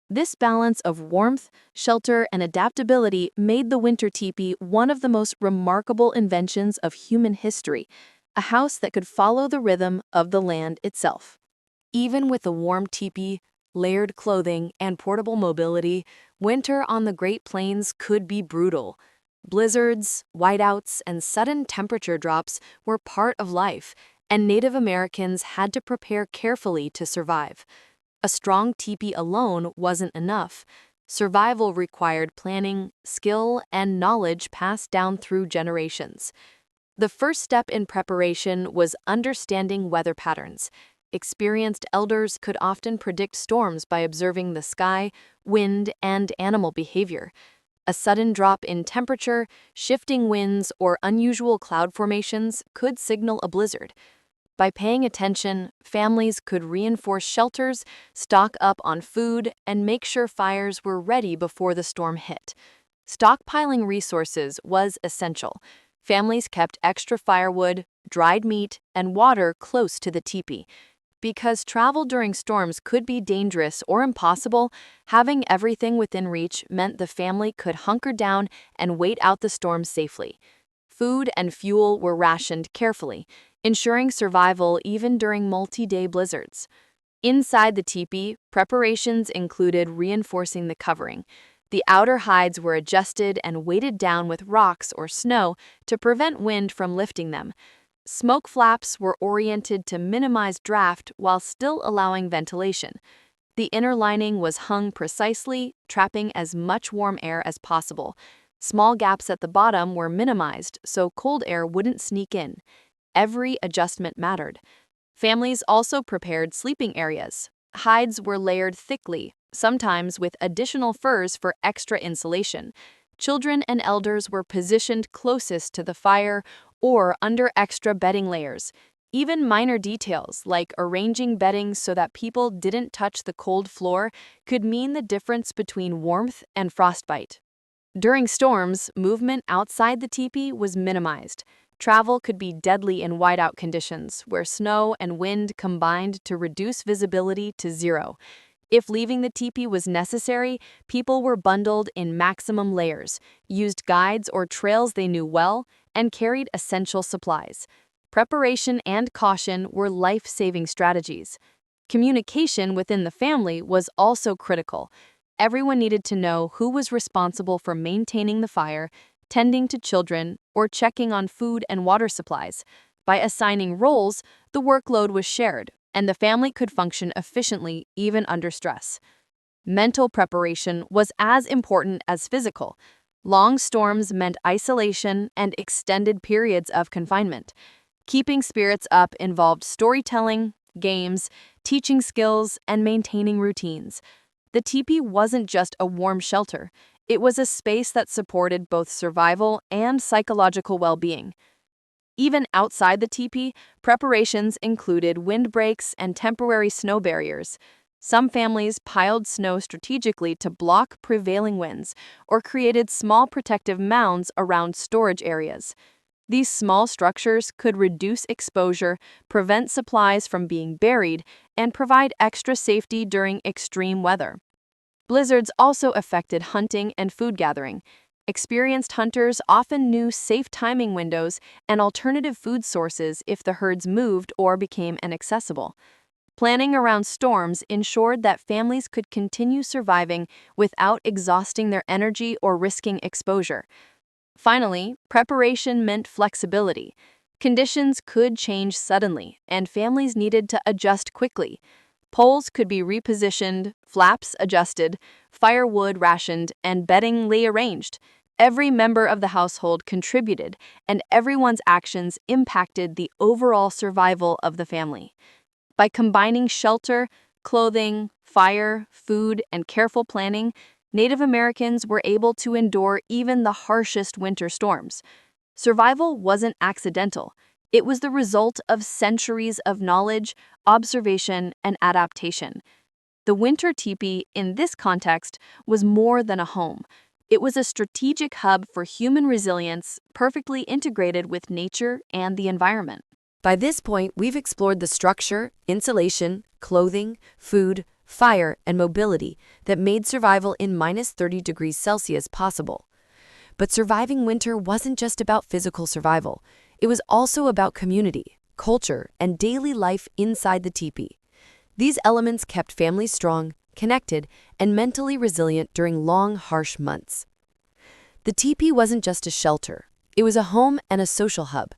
This balance of warmth, shelter, and adaptability made the winter teepee one of the most remarkable inventions of human history, a house that could follow the rhythm of the land itself. Even with a warm teepee, layered clothing, and portable mobility, winter on the Great Plains could be brutal. Blizzards, whiteouts, and sudden temperature drops were part of life, and Native Americans had to prepare carefully to survive. A strong teepee alone wasn't enough. Survival required planning, skill, and knowledge passed down through generations. The first step in preparation was understanding weather patterns. Experienced elders could often predict storms by observing the sky, wind, and animal behavior. A sudden drop in temperature, shifting winds, or unusual cloud formations could signal a blizzard. By paying attention, families could reinforce shelters, stock up on food, and make sure fires were ready before the storm hit. Stockpiling resources was essential. Families kept extra firewood, dried meat, and water close to the teepee. Because travel during storms could be dangerous or impossible, having everything within reach meant the family could hunker down and wait out the storm safely. Food and fuel were rationed carefully, ensuring survival even during multi-day blizzards. Inside the teepee, preparations included reinforcing the covering. The outer hides were adjusted and weighted down with rocks or snow to prevent wind from lifting them. Smoke flaps were oriented to minimize draft while still allowing ventilation. The inner lining was hung precisely, trapping as much warm air as possible. Small gaps at the bottom were minimized so cold air wouldn't sneak in. Every adjustment mattered. Families also prepared sleeping areas. Hides were layered thickly, sometimes with additional furs for extra insulation. Children and elders were positioned closest to the fire or under extra bedding layers. Even minor details, like arranging bedding so that people didn't touch the cold floor, could mean the difference between warmth and frostbite. During storms, movement outside the teepee was minimized. Travel could be deadly in whiteout conditions, where snow and wind combined to reduce visibility to zero. If leaving the teepee was necessary, people were bundled in maximum layers, used guides or trails they knew well, and carried essential supplies. Preparation and caution were life-saving strategies. Communication within the family was also critical. Everyone needed to know who was responsible for maintaining the fire, tending to children, or checking on food and water supplies. By assigning roles, the workload was shared, and the family could function efficiently even under stress. Mental preparation was as important as physical. Long storms meant isolation and extended periods of confinement. Keeping spirits up involved storytelling, games, teaching skills, and maintaining routines. The teepee wasn't just a warm shelter. It was a space that supported both survival and psychological well-being. Even outside the teepee, preparations included windbreaks and temporary snow barriers. Some families piled snow strategically to block prevailing winds or created small protective mounds around storage areas. These small structures could reduce exposure, prevent supplies from being buried, and provide extra safety during extreme weather. Blizzards also affected hunting and food gathering. Experienced hunters often knew safe timing windows and alternative food sources if the herds moved or became inaccessible. Planning around storms ensured that families could continue surviving without exhausting their energy or risking exposure. Finally, preparation meant flexibility. Conditions could change suddenly, and families needed to adjust quickly. Poles could be repositioned, flaps adjusted, firewood rationed, and bedding rearranged. Every member of the household contributed, and everyone's actions impacted the overall survival of the family. By combining shelter, clothing, fire, food, and careful planning, Native Americans were able to endure even the harshest winter storms. Survival wasn't accidental. It was the result of centuries of knowledge, observation, and adaptation. The winter teepee, in this context, was more than a home. It was a strategic hub for human resilience, perfectly integrated with nature and the environment. By this point, we've explored the structure, insulation, clothing, food, fire, and mobility that made survival in -30 degrees Celsius possible. But surviving winter wasn't just about physical survival. It was also about community, culture, and daily life inside the teepee. These elements kept families strong, connected, and mentally resilient during long, harsh months. The teepee wasn't just a shelter. It was a home and a social hub.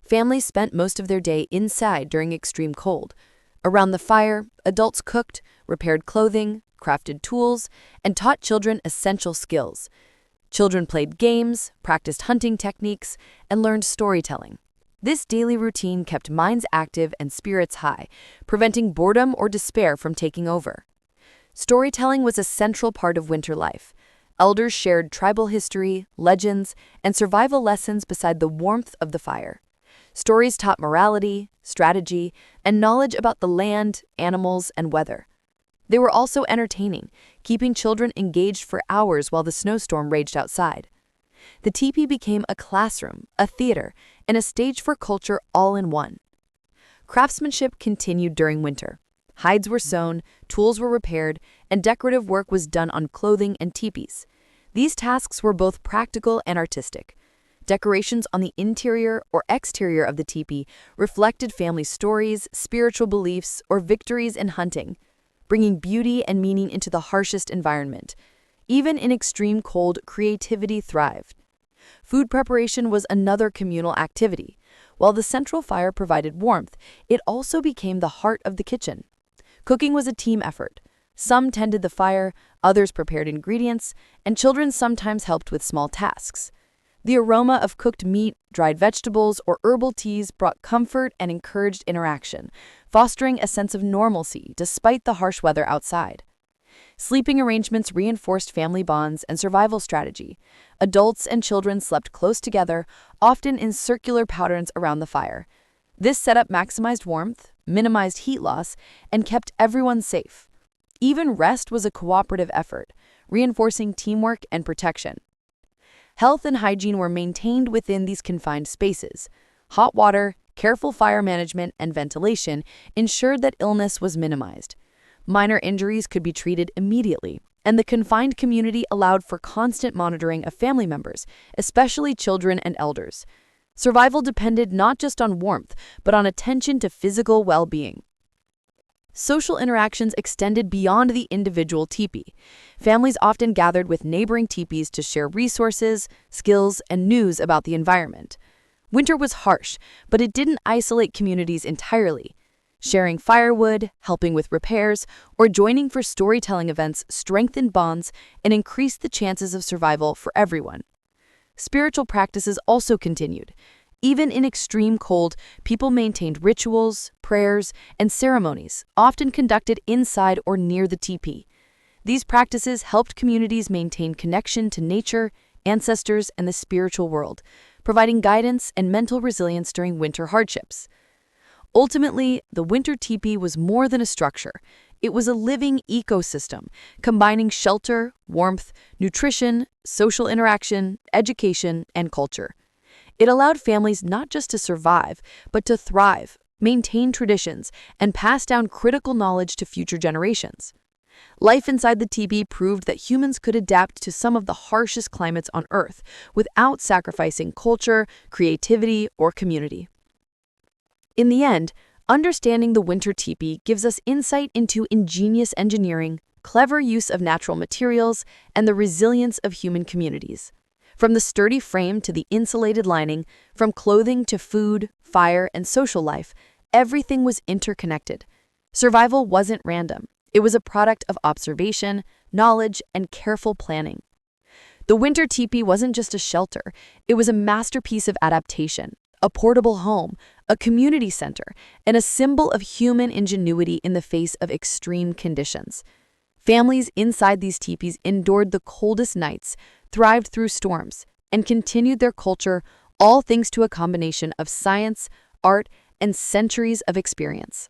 Families spent most of their day inside during extreme cold. Around the fire, adults cooked, repaired clothing, crafted tools, and taught children essential skills. Children played games, practiced hunting techniques, and learned storytelling. This daily routine kept minds active and spirits high, preventing boredom or despair from taking over. Storytelling was a central part of winter life. Elders shared tribal history, legends, and survival lessons beside the warmth of the fire. Stories taught morality, strategy, and knowledge about the land, animals, and weather. They were also entertaining, keeping children engaged for hours while the snowstorm raged outside. The teepee became a classroom, a theater, and a stage for culture all in one. Craftsmanship continued during winter. Hides were sewn, tools were repaired, and decorative work was done on clothing and teepees. These tasks were both practical and artistic. Decorations on the interior or exterior of the teepee reflected family stories, spiritual beliefs, or victories in hunting, bringing beauty and meaning into the harshest environment. Even in extreme cold, creativity thrived. Food preparation was another communal activity. While the central fire provided warmth, it also became the heart of the kitchen. Cooking was a team effort. Some tended the fire, others prepared ingredients, and children sometimes helped with small tasks. The aroma of cooked meat, dried vegetables, or herbal teas brought comfort and encouraged interaction, fostering a sense of normalcy despite the harsh weather outside. Sleeping arrangements reinforced family bonds and survival strategy. Adults and children slept close together, often in circular patterns around the fire. This setup maximized warmth, minimized heat loss, and kept everyone safe. Even rest was a cooperative effort, reinforcing teamwork and protection. Health and hygiene were maintained within these confined spaces. Hot water, careful fire management, and ventilation ensured that illness was minimized. Minor injuries could be treated immediately, and the confined community allowed for constant monitoring of family members, especially children and elders. Survival depended not just on warmth, but on attention to physical well-being. Social interactions extended beyond the individual teepee. Families often gathered with neighboring teepees to share resources, skills, and news about the environment. Winter was harsh, but it didn't isolate communities entirely. Sharing firewood, helping with repairs, or joining for storytelling events strengthened bonds and increased the chances of survival for everyone. Spiritual practices also continued. Even in extreme cold, people maintained rituals, prayers, and ceremonies, often conducted inside or near the teepee. These practices helped communities maintain connection to nature, ancestors, and the spiritual world, providing guidance and mental resilience during winter hardships. Ultimately, the winter teepee was more than a structure. It was a living ecosystem, combining shelter, warmth, nutrition, social interaction, education, and culture. It allowed families not just to survive, but to thrive, maintain traditions, and pass down critical knowledge to future generations. Life inside the teepee proved that humans could adapt to some of the harshest climates on Earth without sacrificing culture, creativity, or community. In the end, understanding the winter teepee gives us insight into ingenious engineering, clever use of natural materials, and the resilience of human communities. From the sturdy frame to the insulated lining, from clothing to food, fire, and social life, everything was interconnected. Survival wasn't random. It was a product of observation, knowledge, and careful planning. The winter teepee wasn't just a shelter. It was a masterpiece of adaptation, a portable home, a community center, and a symbol of human ingenuity in the face of extreme conditions. Families inside these teepees endured the coldest nights, thrived through storms, and continued their culture, all thanks to a combination of science, art, and centuries of experience.